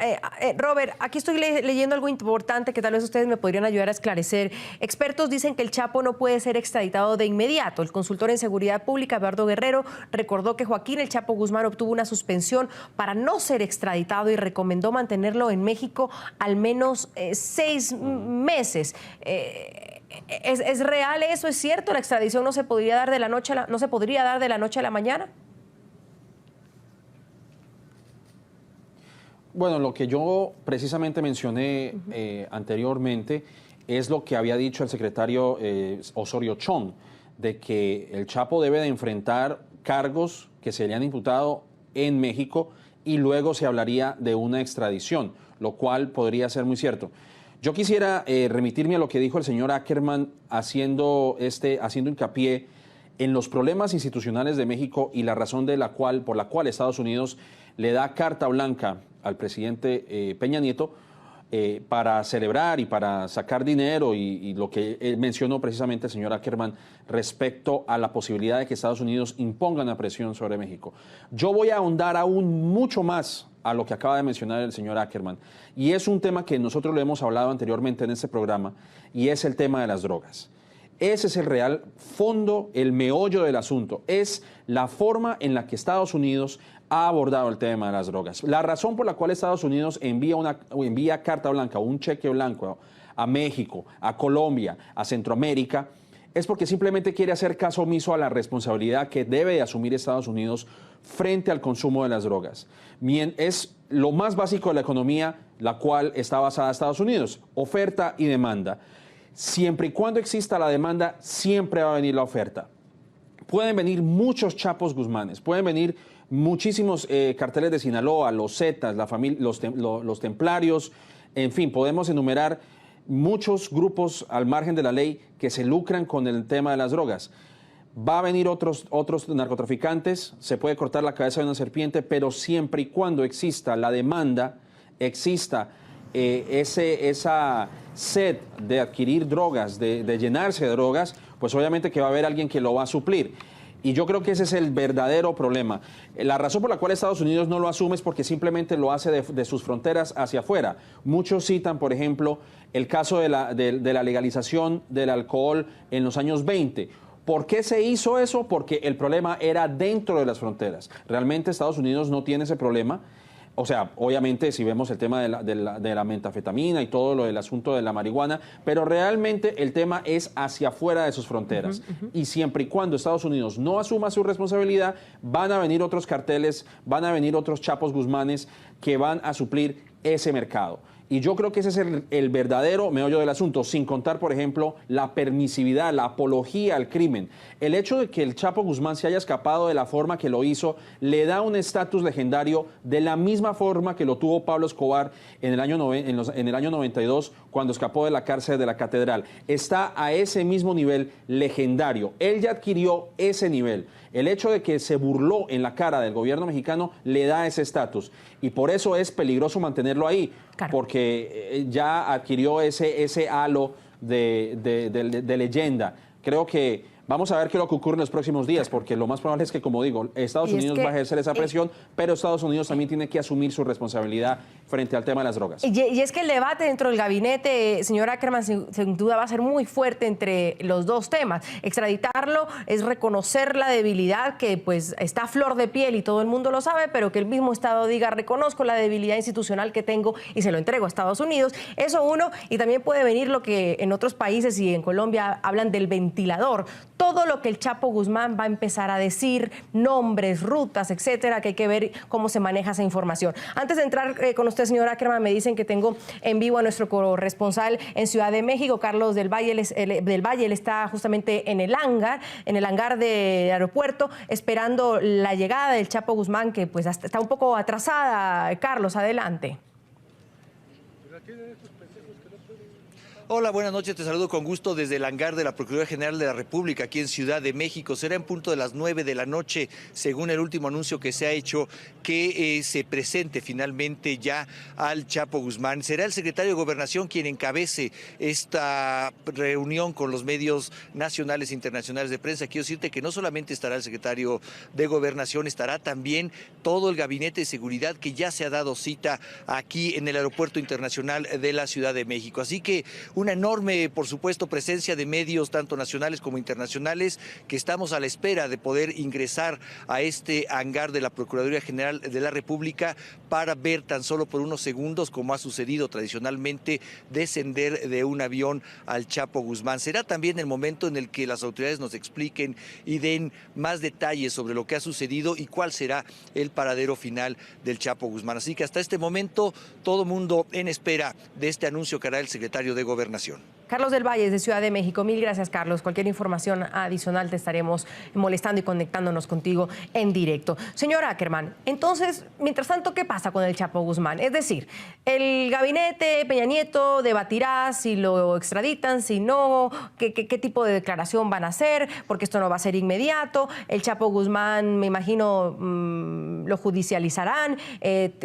Robert, aquí estoy leyendo algo importante que tal vez ustedes me podrían ayudar a esclarecer. Expertos dicen que el Chapo no puede ser extraditado de inmediato. El consultor en seguridad pública, Eduardo Guerrero, recordó que Joaquín El Chapo Guzmán obtuvo una suspensión para no ser extraditado y recomendó mantenerlo en México al menos 6 meses. ¿Es real eso? ¿Es cierto? ¿La extradición no se podría dar de la noche a la mañana? Bueno, lo que yo precisamente mencioné anteriormente es lo que había dicho el secretario Osorio Chong, de que el Chapo debe de enfrentar cargos que se le han imputado en México y luego se hablaría de una extradición, lo cual podría ser muy cierto. Yo quisiera remitirme a lo que dijo el señor Ackerman haciendo hincapié en los problemas institucionales de México y la razón por la cual Estados Unidos le da carta blanca al presidente Peña Nieto para celebrar y para sacar dinero y lo que mencionó precisamente el señor Ackerman respecto a la posibilidad de que Estados Unidos imponga una presión sobre México. Yo voy a ahondar aún mucho más a lo que acaba de mencionar el señor Ackerman, y es un tema que nosotros lo hemos hablado anteriormente en este programa, y es el tema de las drogas. Ese es el real fondo, el meollo del asunto. Es la forma en la que Estados Unidos ha abordado el tema de las drogas. La razón por la cual Estados Unidos envía carta blanca o un cheque blanco a México, a Colombia, a Centroamérica, es porque simplemente quiere hacer caso omiso a la responsabilidad que debe asumir Estados Unidos frente al consumo de las drogas. Es lo más básico de la economía, la cual está basada en Estados Unidos, oferta y demanda. Siempre y cuando exista la demanda, siempre va a venir la oferta. Pueden venir muchos Chapos Guzmanes, pueden venir muchísimos carteles de Sinaloa, los Zetas, los Templarios, en fin, podemos enumerar muchos grupos al margen de la ley que se lucran con el tema de las drogas. Va a venir otros narcotraficantes, se puede cortar la cabeza de una serpiente, pero siempre y cuando exista la demanda, exista esa sed de adquirir drogas, de llenarse de drogas, pues obviamente que va a haber alguien que lo va a suplir. Y yo creo que ese es el verdadero problema. La razón por la cual Estados Unidos no lo asume es porque simplemente lo hace de sus fronteras hacia afuera. Muchos citan, por ejemplo, el caso de la legalización del alcohol en los años 20. ¿Por qué se hizo eso? Porque el problema era dentro de las fronteras. Realmente Estados Unidos no tiene ese problema. O sea, obviamente si vemos el tema de la metanfetamina y todo lo del asunto de la marihuana, pero realmente el tema es hacia afuera de sus fronteras. Y siempre y cuando Estados Unidos no asuma su responsabilidad, van a venir otros carteles, van a venir otros Chapos Guzmanes que van a suplir ese mercado. Y yo creo que ese es el verdadero meollo del asunto, sin contar, por ejemplo, la permisividad, la apología al crimen. El hecho de que el Chapo Guzmán se haya escapado de la forma que lo hizo le da un estatus legendario de la misma forma que lo tuvo Pablo Escobar en el año 92, cuando escapó de la cárcel de la Catedral. Está a ese mismo nivel legendario. Él ya adquirió ese nivel. El hecho de que se burló en la cara del gobierno mexicano le da ese estatus. Y por eso es peligroso mantenerlo ahí, claro, porque ya adquirió ese halo de leyenda. Creo que vamos a ver qué es lo que ocurre en los próximos días, porque lo más probable es que, como digo, Estados Unidos va a ejercer esa presión, pero Estados Unidos también tiene que asumir su responsabilidad frente al tema de las drogas. Y es que el debate dentro del gabinete, señor Ackerman, sin duda va a ser muy fuerte entre los dos temas. Extraditarlo es reconocer la debilidad que pues está a flor de piel y todo el mundo lo sabe, pero que el mismo Estado diga, reconozco la debilidad institucional que tengo y se lo entrego a Estados Unidos. Eso uno, y también puede venir lo que en otros países y en Colombia hablan del ventilador. todo lo que el Chapo Guzmán va a empezar a decir, nombres, rutas, etcétera, que hay que ver cómo se maneja esa información. Antes de entrar con usted, señor Ackerman, me dicen que tengo en vivo a nuestro corresponsal en Ciudad de México, Carlos del Valle. Él está justamente en el hangar del aeropuerto, esperando la llegada del Chapo Guzmán, que pues está un poco atrasada. Carlos, adelante. Hola, buenas noches, te saludo con gusto desde el hangar de la Procuraduría General de la República aquí en Ciudad de México. Será en punto de las 9 de la noche, según el último anuncio que se ha hecho, que se presente finalmente ya al Chapo Guzmán. Será el secretario de Gobernación quien encabece esta reunión con los medios nacionales e internacionales de prensa. Quiero decirte que no solamente estará el secretario de Gobernación, estará también todo el gabinete de seguridad que ya se ha dado cita aquí en el Aeropuerto Internacional de la Ciudad de México. Así que una enorme, por supuesto, presencia de medios, tanto nacionales como internacionales, que estamos a la espera de poder ingresar a este hangar de la Procuraduría General de la República para ver tan solo por unos segundos, como ha sucedido tradicionalmente, descender de un avión al Chapo Guzmán. Será también el momento en el que las autoridades nos expliquen y den más detalles sobre lo que ha sucedido y cuál será el paradero final del Chapo Guzmán. Así que hasta este momento, todo mundo en espera de este anuncio que hará el secretario de Gobernación. Carlos del Valle, de Ciudad de México. Mil gracias, Carlos. Cualquier información adicional te estaremos molestando y conectándonos contigo en directo. Señor Ackerman, entonces, mientras tanto, ¿qué pasa con el Chapo Guzmán? Es decir, el gabinete Peña Nieto debatirá si lo extraditan, si no, qué tipo de declaración van a hacer, porque esto no va a ser inmediato. El Chapo Guzmán, me imagino, lo judicializarán.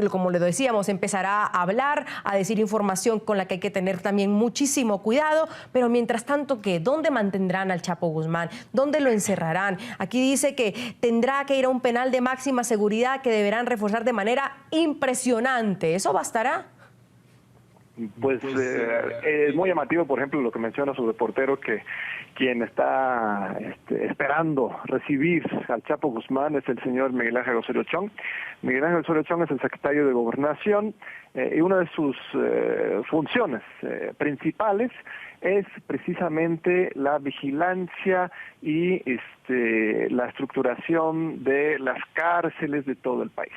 Como le decíamos, empezará a hablar, a decir información con la que hay que tener también muchísimo cuidado. Pero mientras tanto, ¿qué? ¿Dónde mantendrán al Chapo Guzmán? ¿Dónde lo encerrarán? Aquí dice que tendrá que ir a un penal de máxima seguridad que deberán reforzar de manera impresionante. ¿Eso bastará? Pues es muy llamativo, por ejemplo, lo que menciona su reportero, que quien está esperando recibir al Chapo Guzmán es el señor Miguel Ángel Osorio Chong. Miguel Ángel Osorio Chong es el secretario de Gobernación y una de sus funciones principales es precisamente la vigilancia y la estructuración de las cárceles de todo el país.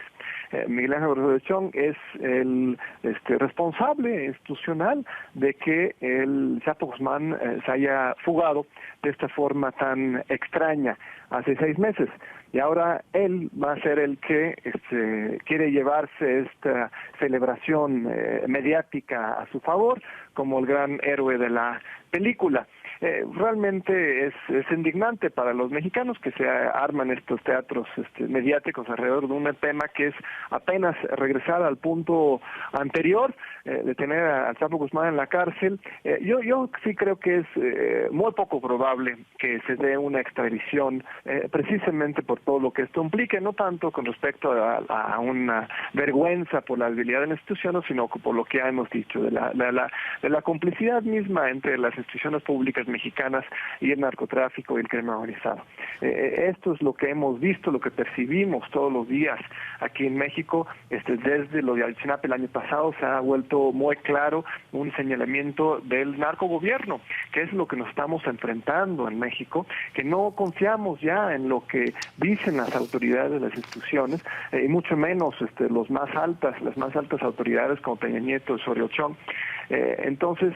Miguel Ángel Osorio Chong es el responsable institucional de que el Chapo Guzmán se haya fugado de esta forma tan extraña hace 6 meses. Y ahora él va a ser el que quiere llevarse esta celebración mediática a su favor como el gran héroe de la película. Realmente es indignante para los mexicanos que se arman estos teatros mediáticos alrededor de un tema que es apenas regresar al punto anterior, de tener al Chapo Guzmán en la cárcel. Yo sí creo que es muy poco probable que se dé una extradición, precisamente por todo lo que esto implica, no tanto con respecto a una vergüenza por la debilidad de la institución, sino por lo que ya hemos dicho, de la complicidad misma entre las instituciones públicas mexicanas y el narcotráfico y el crimen organizado. Esto es lo que hemos visto, lo que percibimos todos los días aquí en México. Desde lo de Ayotzinapa el año pasado se ha vuelto muy claro un señalamiento del narcogobierno, que es lo que nos estamos enfrentando en México, que no confiamos ya en lo que dicen las autoridades, las instituciones, y mucho menos las más altas autoridades como Peña Nieto, Osorio Chong. Entonces,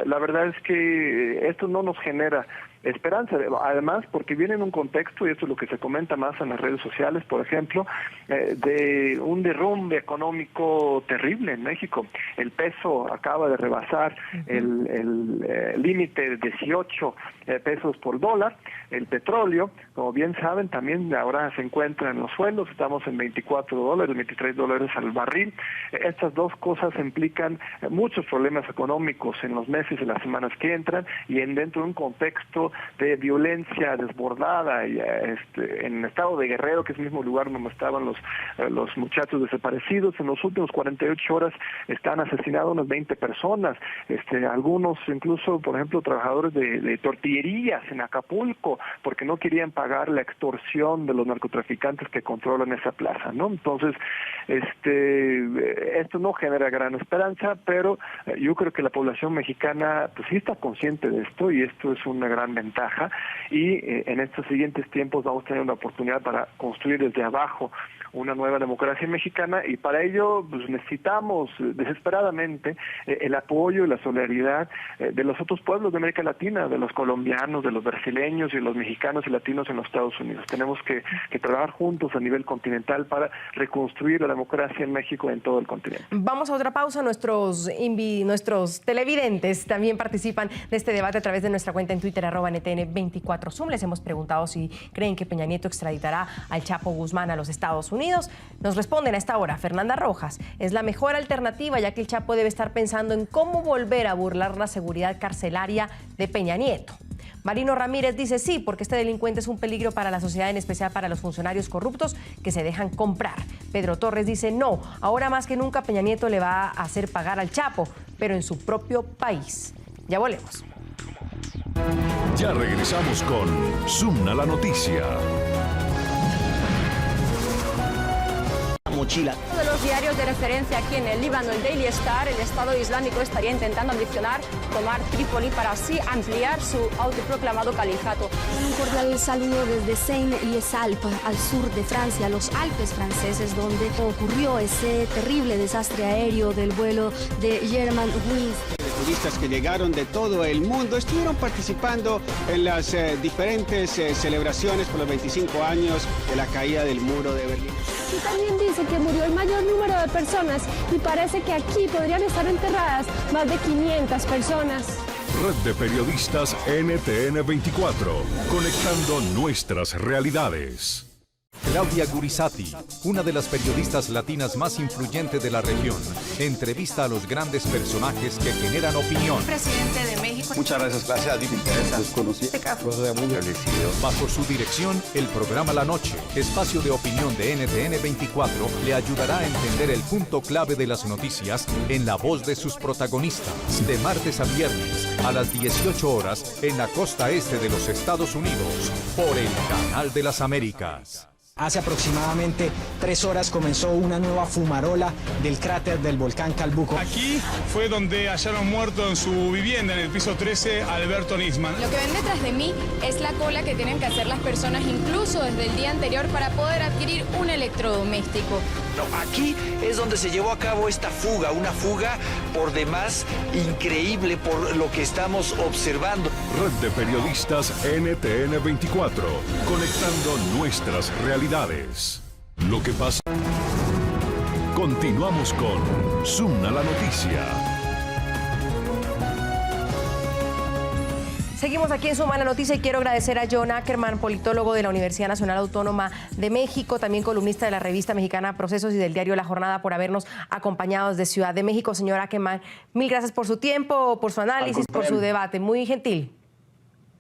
la verdad es que esto no nos genera esperanza, además porque viene en un contexto, y esto es lo que se comenta más en las redes sociales, por ejemplo, de un derrumbe económico terrible en México. El peso acaba de rebasar el límite de 18 pesos por dólar. El petróleo, como bien saben, también ahora se encuentra en los suelos, estamos en $24, $23 al barril. Estas dos cosas implican muchos problemas económicos en los meses y las semanas que entran, y dentro de un contexto de violencia desbordada y en el estado de Guerrero, que es el mismo lugar donde estaban los muchachos desaparecidos. En los últimos 48 horas están asesinados unas 20 personas, algunos incluso, por ejemplo, trabajadores de tortillerías en Acapulco, porque no querían pagar la extorsión de los narcotraficantes que controlan esa plaza, ¿no? Entonces, esto no genera gran esperanza, pero yo creo que la población mexicana pues sí está consciente de esto, y esto es una gran ventaja y en estos siguientes tiempos vamos a tener una oportunidad para construir desde abajo una nueva democracia mexicana y para ello pues, necesitamos desesperadamente el apoyo y la solidaridad de los otros pueblos de América Latina, de los colombianos, de los brasileños y los mexicanos y latinos en los Estados Unidos. Tenemos que trabajar juntos a nivel continental para reconstruir la democracia en México y en todo el continente. Vamos a otra pausa. Nuestros televidentes también participan de este debate a través de nuestra cuenta en Twitter, @NTN24Zoom. Les hemos preguntado si creen que Peña Nieto extraditará al Chapo Guzmán a los Estados Unidos. Nos responden a esta hora Fernanda Rojas. Es la mejor alternativa, ya que el Chapo debe estar pensando en cómo volver a burlar la seguridad carcelaria de Peña Nieto. Marino Ramírez dice sí, porque este delincuente es un peligro para la sociedad, en especial para los funcionarios corruptos que se dejan comprar. Pedro Torres dice no, ahora más que nunca Peña Nieto le va a hacer pagar al Chapo, pero en su propio país. Ya volvemos. Ya regresamos con Zoom a la noticia. Mochila. Uno de los diarios de referencia aquí en el Líbano, el Daily Star, el Estado Islámico estaría intentando ambicionar tomar Trípoli para así ampliar su autoproclamado califato. Un cordial saludo desde Seine-les-Alpes, al sur de Francia, los Alpes franceses, donde ocurrió ese terrible desastre aéreo del vuelo de Germanwings. Turistas que llegaron de todo el mundo estuvieron participando en las diferentes celebraciones por los 25 años de la caída del muro de Berlín. Y también dice que murió el mayor número de personas y parece que aquí podrían estar enterradas más de 500 personas. Red de periodistas NTN24, conectando nuestras realidades. Claudia Gurizati, una de las periodistas latinas más influyentes de la región, entrevista a los grandes personajes que generan opinión. Presidente de México. Muchas gracias, gracias a ti. Desconocido. Bajo su dirección, el programa La Noche, espacio de opinión de NTN24, le ayudará a entender el punto clave de las noticias en la voz de sus protagonistas. De martes a viernes, a las 18 horas, en la costa este de los Estados Unidos, por el Canal de las Américas. Hace aproximadamente 3 horas comenzó una nueva fumarola del cráter del volcán Calbuco. Aquí fue donde hallaron muerto en su vivienda, en el piso 13, Alberto Nisman. Lo que ven detrás de mí es la cola que tienen que hacer las personas incluso desde el día anterior para poder adquirir un electrodoméstico. Aquí es donde se llevó a cabo esta fuga, una fuga por demás increíble por lo que estamos observando. Red de periodistas NTN24, conectando nuestras realidades. Lo que pasa. Continuamos con Zoom a la noticia. Seguimos aquí en Zoom a la noticia y quiero agradecer a John Ackerman, politólogo de la Universidad Nacional Autónoma de México, también columnista de la revista mexicana Procesos y del diario La Jornada, por habernos acompañado desde Ciudad de México. Señor Ackerman, mil gracias por su tiempo, por su análisis, por su debate. Muy gentil.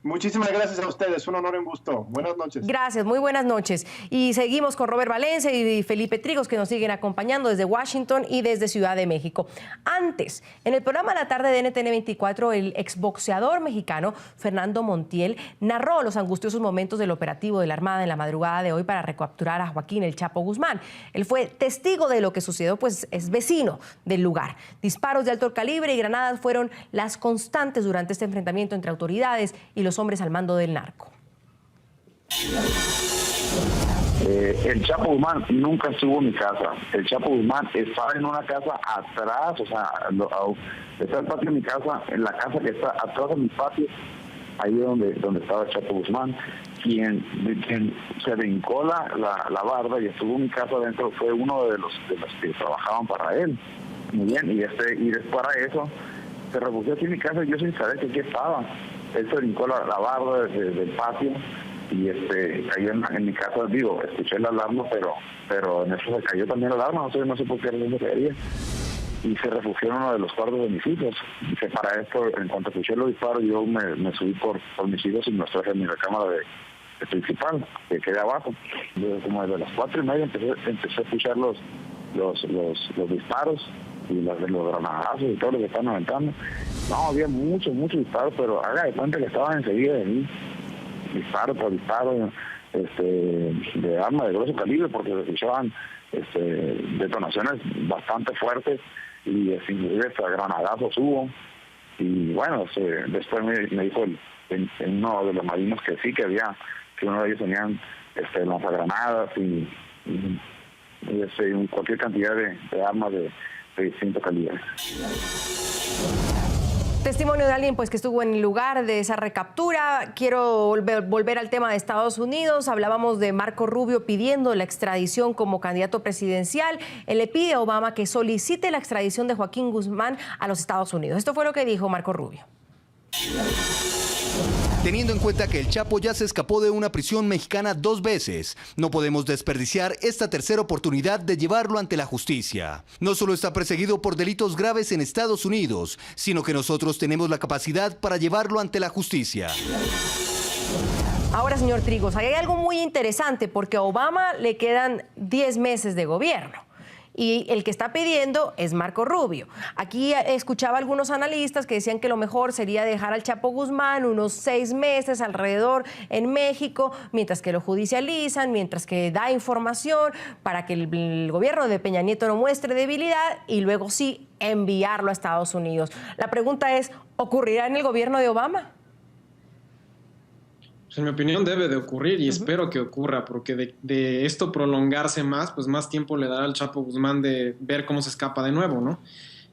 Muchísimas gracias a ustedes, un honor y un gusto. Buenas noches. Gracias, muy buenas noches. Y seguimos con Robert Valencia y Felipe Trigos, que nos siguen acompañando desde Washington y desde Ciudad de México. Antes, en el programa La Tarde de NTN24, el exboxeador mexicano Fernando Montiel narró los angustiosos momentos del operativo de la Armada en la madrugada de hoy para recapturar a Joaquín El Chapo Guzmán. Él fue testigo de lo que sucedió, pues es vecino del lugar. Disparos de alto calibre y granadas fueron las constantes durante este enfrentamiento entre autoridades y los hombres al mando del narco. El Chapo Guzmán nunca estuvo en mi casa. El Chapo Guzmán estaba en una casa atrás, o sea, está el patio de mi casa, en la casa que está atrás de mi patio, ahí donde estaba el Chapo Guzmán. Quien se brincó la barda y estuvo en mi casa adentro fue uno de los que trabajaban para él. Muy bien, y después para eso se refugió aquí en mi casa y yo sin saber que aquí estaba. Él se brincó la barda del patio y cayó en mi casa, digo, escuché la alarma, pero en eso se cayó también la alarma, no sé por qué no se caería. Y se refugió en uno de los cuartos de mis hijos. Y que para esto, en cuanto escuché los disparos, yo me subí por mis hijos y me traje a mi recámara de principal, que quedé abajo. Yo, como desde las 4:30 empecé a escuchar los disparos y los granadazos y todo lo que estaban aventando. No, había muchos disparos, pero haga de cuenta que estaban enseguida de mí. Disparo por disparo, de arma de grueso calibre, porque se escuchaban detonaciones bastante fuertes y inclusive hasta granadazos hubo. Y bueno, después me dijo en uno de los marinos que sí que había, que uno de ellos tenían lanzagranadas y cualquier cantidad de armas de distintos calibres. Testimonio de alguien pues que estuvo en el lugar de esa recaptura. Quiero volver al tema de Estados Unidos. Hablábamos de Marco Rubio pidiendo la extradición como candidato presidencial. Él le pide a Obama que solicite la extradición de Joaquín Guzmán a los Estados Unidos. Esto fue lo que dijo Marco Rubio. Teniendo en cuenta que el Chapo ya se escapó de una prisión mexicana 2 veces, no podemos desperdiciar esta tercera oportunidad de llevarlo ante la justicia. No solo está perseguido por delitos graves en Estados Unidos, sino que nosotros tenemos la capacidad para llevarlo ante la justicia. Ahora, señor Trigos, hay algo muy interesante porque a Obama le quedan 10 meses de gobierno. Y el que está pidiendo es Marco Rubio. Aquí escuchaba a algunos analistas que decían que lo mejor sería dejar al Chapo Guzmán unos 6 meses alrededor en México, mientras que lo judicializan, mientras que da información para que el gobierno de Peña Nieto no muestre debilidad y luego sí enviarlo a Estados Unidos. La pregunta es, ¿ocurrirá en el gobierno de Obama? En mi opinión debe de ocurrir y espero que ocurra, porque de esto prolongarse más, pues más tiempo le dará al Chapo Guzmán de ver cómo se escapa de nuevo, ¿no?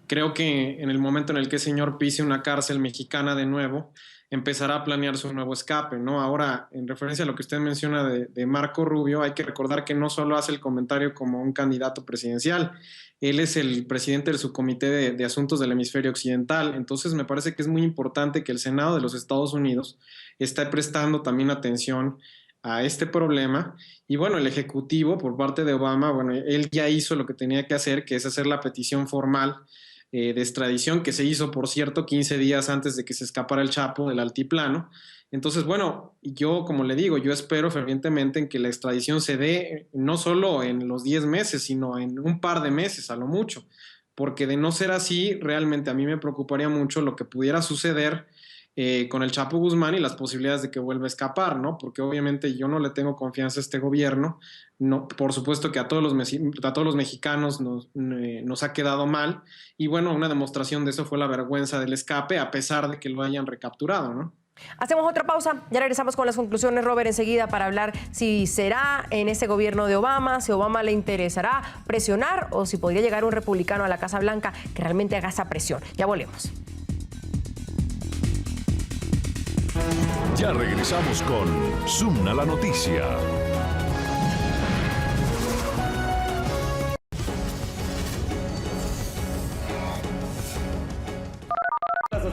Creo que en el momento en el que el señor pise una cárcel mexicana de nuevo, empezará a planear su nuevo escape, ¿no? Ahora, en referencia a lo que usted menciona de Marco Rubio, hay que recordar que no solo hace el comentario como un candidato presidencial, él es el presidente del subcomité de asuntos del hemisferio occidental. Entonces me parece que es muy importante que el Senado de los Estados Unidos esté prestando también atención a este problema. Y bueno, el Ejecutivo, por parte de Obama, bueno, él ya hizo lo que tenía que hacer, que es hacer la petición formal de extradición, que se hizo, por cierto, 15 días antes de que se escapara el Chapo del altiplano. Entonces, bueno, yo, como le digo, yo espero fervientemente en que la extradición se dé no solo en los 10 meses, sino en un par de meses, a lo mucho, porque de no ser así, realmente a mí me preocuparía mucho lo que pudiera suceder con el Chapo Guzmán y las posibilidades de que vuelva a escapar, ¿no? Porque obviamente yo no le tengo confianza a este gobierno. No, por supuesto que a todos los mexicanos nos ha quedado mal. Y bueno, una demostración de eso fue la vergüenza del escape, a pesar de que lo hayan recapturado, ¿no? Hacemos otra pausa, ya regresamos con las conclusiones, Robert, enseguida para hablar si será en ese gobierno de Obama, si Obama le interesará presionar o si podría llegar un republicano a la Casa Blanca que realmente haga esa presión. Ya volvemos. Ya regresamos con Zoom a la noticia.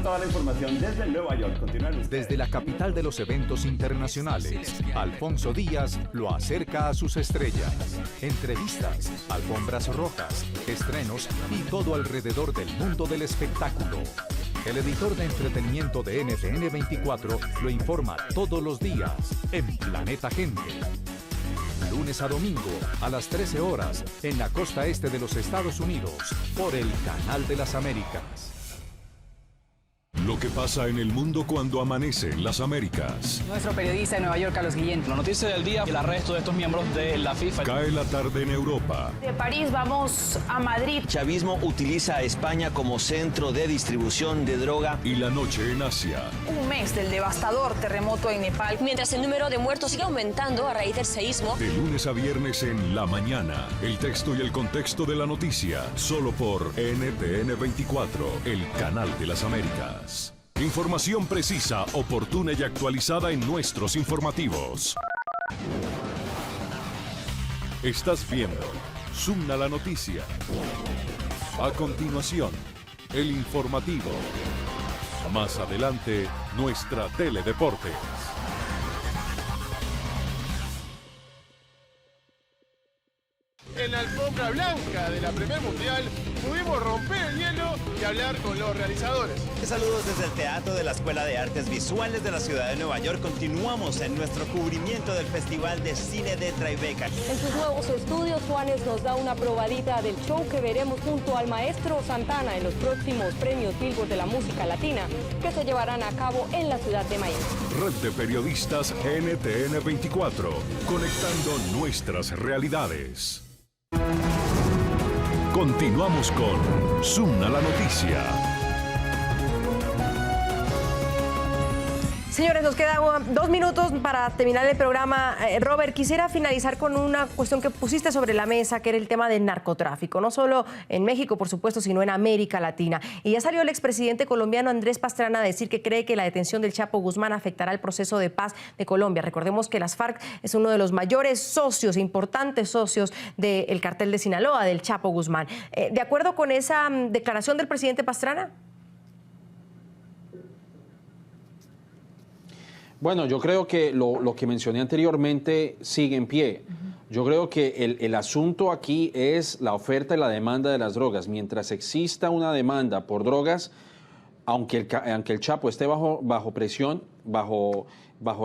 Toda la información desde Nueva York. Desde la capital de los eventos internacionales, Alfonso Díaz lo acerca a sus estrellas. Entrevistas, alfombras rojas, estrenos y todo alrededor del mundo del espectáculo. El editor de entretenimiento de NTN 24 lo informa todos los días en Planeta Gente. Lunes a domingo a las 13 horas en la costa este de los Estados Unidos por el Canal de las Américas. Lo que pasa en el mundo cuando amanece en las Américas. Nuestro periodista de Nueva York, Carlos Guillén. La noticia del día, el arresto de estos miembros de la FIFA. Cae la tarde en Europa. De París vamos a Madrid. Chavismo utiliza a España como centro de distribución de droga. Y la noche en Asia. Un mes del devastador terremoto en Nepal. Mientras el número de muertos sigue aumentando a raíz del seísmo. De lunes a viernes en La Mañana. El texto y el contexto de la noticia. Solo por NTN 24, el canal de las Américas. Información precisa, oportuna y actualizada en nuestros informativos. Estás viendo Zoom a la noticia. A continuación, el informativo. Más adelante, nuestra Teledeportes. En la alfombra blanca de la Premier Mundial pudimos romper el hielo y hablar con los realizadores. Saludos desde el Teatro de la Escuela de Artes Visuales de la ciudad de Nueva York. Continuamos en nuestro cubrimiento del Festival de Cine de Tribeca. En sus nuevos estudios, Juanes nos da una probadita del show que veremos junto al maestro Santana en los próximos premios Billboard de la música latina que se llevarán a cabo en la ciudad de Miami. Red de periodistas NTN 24, conectando nuestras realidades. Continuamos con Zoom a la noticia. Señores, nos quedan 2 minutos para terminar el programa. Robert, quisiera finalizar con una cuestión que pusiste sobre la mesa, que era el tema del narcotráfico, no solo en México, por supuesto, sino en América Latina. Y ya salió el expresidente colombiano Andrés Pastrana a decir que cree que la detención del Chapo Guzmán afectará el proceso de paz de Colombia. Recordemos que las FARC es uno de los mayores socios, importantes socios del cartel de Sinaloa, del Chapo Guzmán. ¿De acuerdo con esa declaración del presidente Pastrana? Bueno, yo creo que lo que mencioné anteriormente sigue en pie. Yo creo que el asunto aquí es la oferta y la demanda de las drogas. Mientras exista una demanda por drogas, aunque el Chapo esté bajo presión, bajo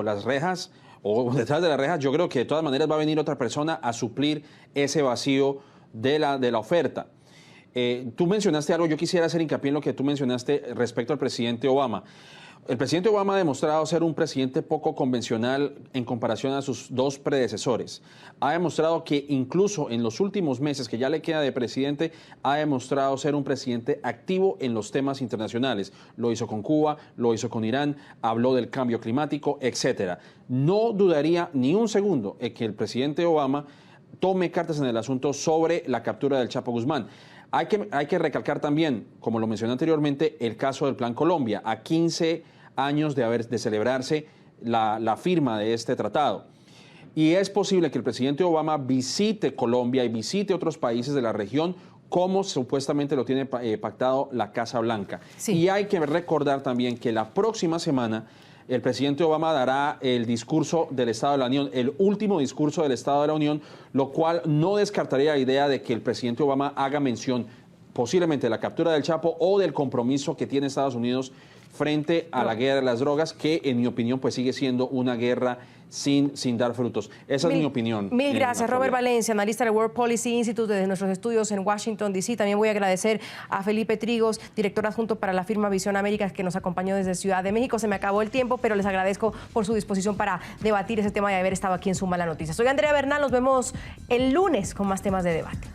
las rejas o detrás de las rejas, yo creo que de todas maneras va a venir otra persona a suplir ese vacío de la oferta. Tú mencionaste algo, yo quisiera hacer hincapié en lo que tú mencionaste respecto al presidente Obama. El presidente Obama ha demostrado ser un presidente poco convencional en comparación a sus dos predecesores. Ha demostrado que incluso en los últimos meses que ya le queda de presidente, ha demostrado ser un presidente activo en los temas internacionales. Lo hizo con Cuba, lo hizo con Irán, habló del cambio climático, etc. No dudaría ni un segundo en que el presidente Obama tome cartas en el asunto sobre la captura del Chapo Guzmán. Hay que recalcar también, como lo mencioné anteriormente, el caso del Plan Colombia, a 15 años de celebrarse la firma de este tratado. Y es posible que el presidente Obama visite Colombia y visite otros países de la región, como supuestamente lo tiene pactado la Casa Blanca. Sí. Y hay que recordar también que la próxima semana el presidente Obama dará el discurso del Estado de la Unión, el último discurso del Estado de la Unión, lo cual no descartaría la idea de que el presidente Obama haga mención posiblemente de la captura del Chapo o del compromiso que tiene Estados Unidos frente a la guerra de las drogas, que en mi opinión pues sigue siendo una guerra sin dar frutos. Esa es mi opinión. Mil gracias, Robert Valencia, analista del World Policy Institute desde nuestros estudios en Washington, D.C. También voy a agradecer a Felipe Trigos, director adjunto para la firma Visión América, que nos acompañó desde Ciudad de México. Se me acabó el tiempo, pero les agradezco por su disposición para debatir ese tema y haber estado aquí en Suma la Noticia. Soy Andrea Bernal, nos vemos el lunes con más temas de debate.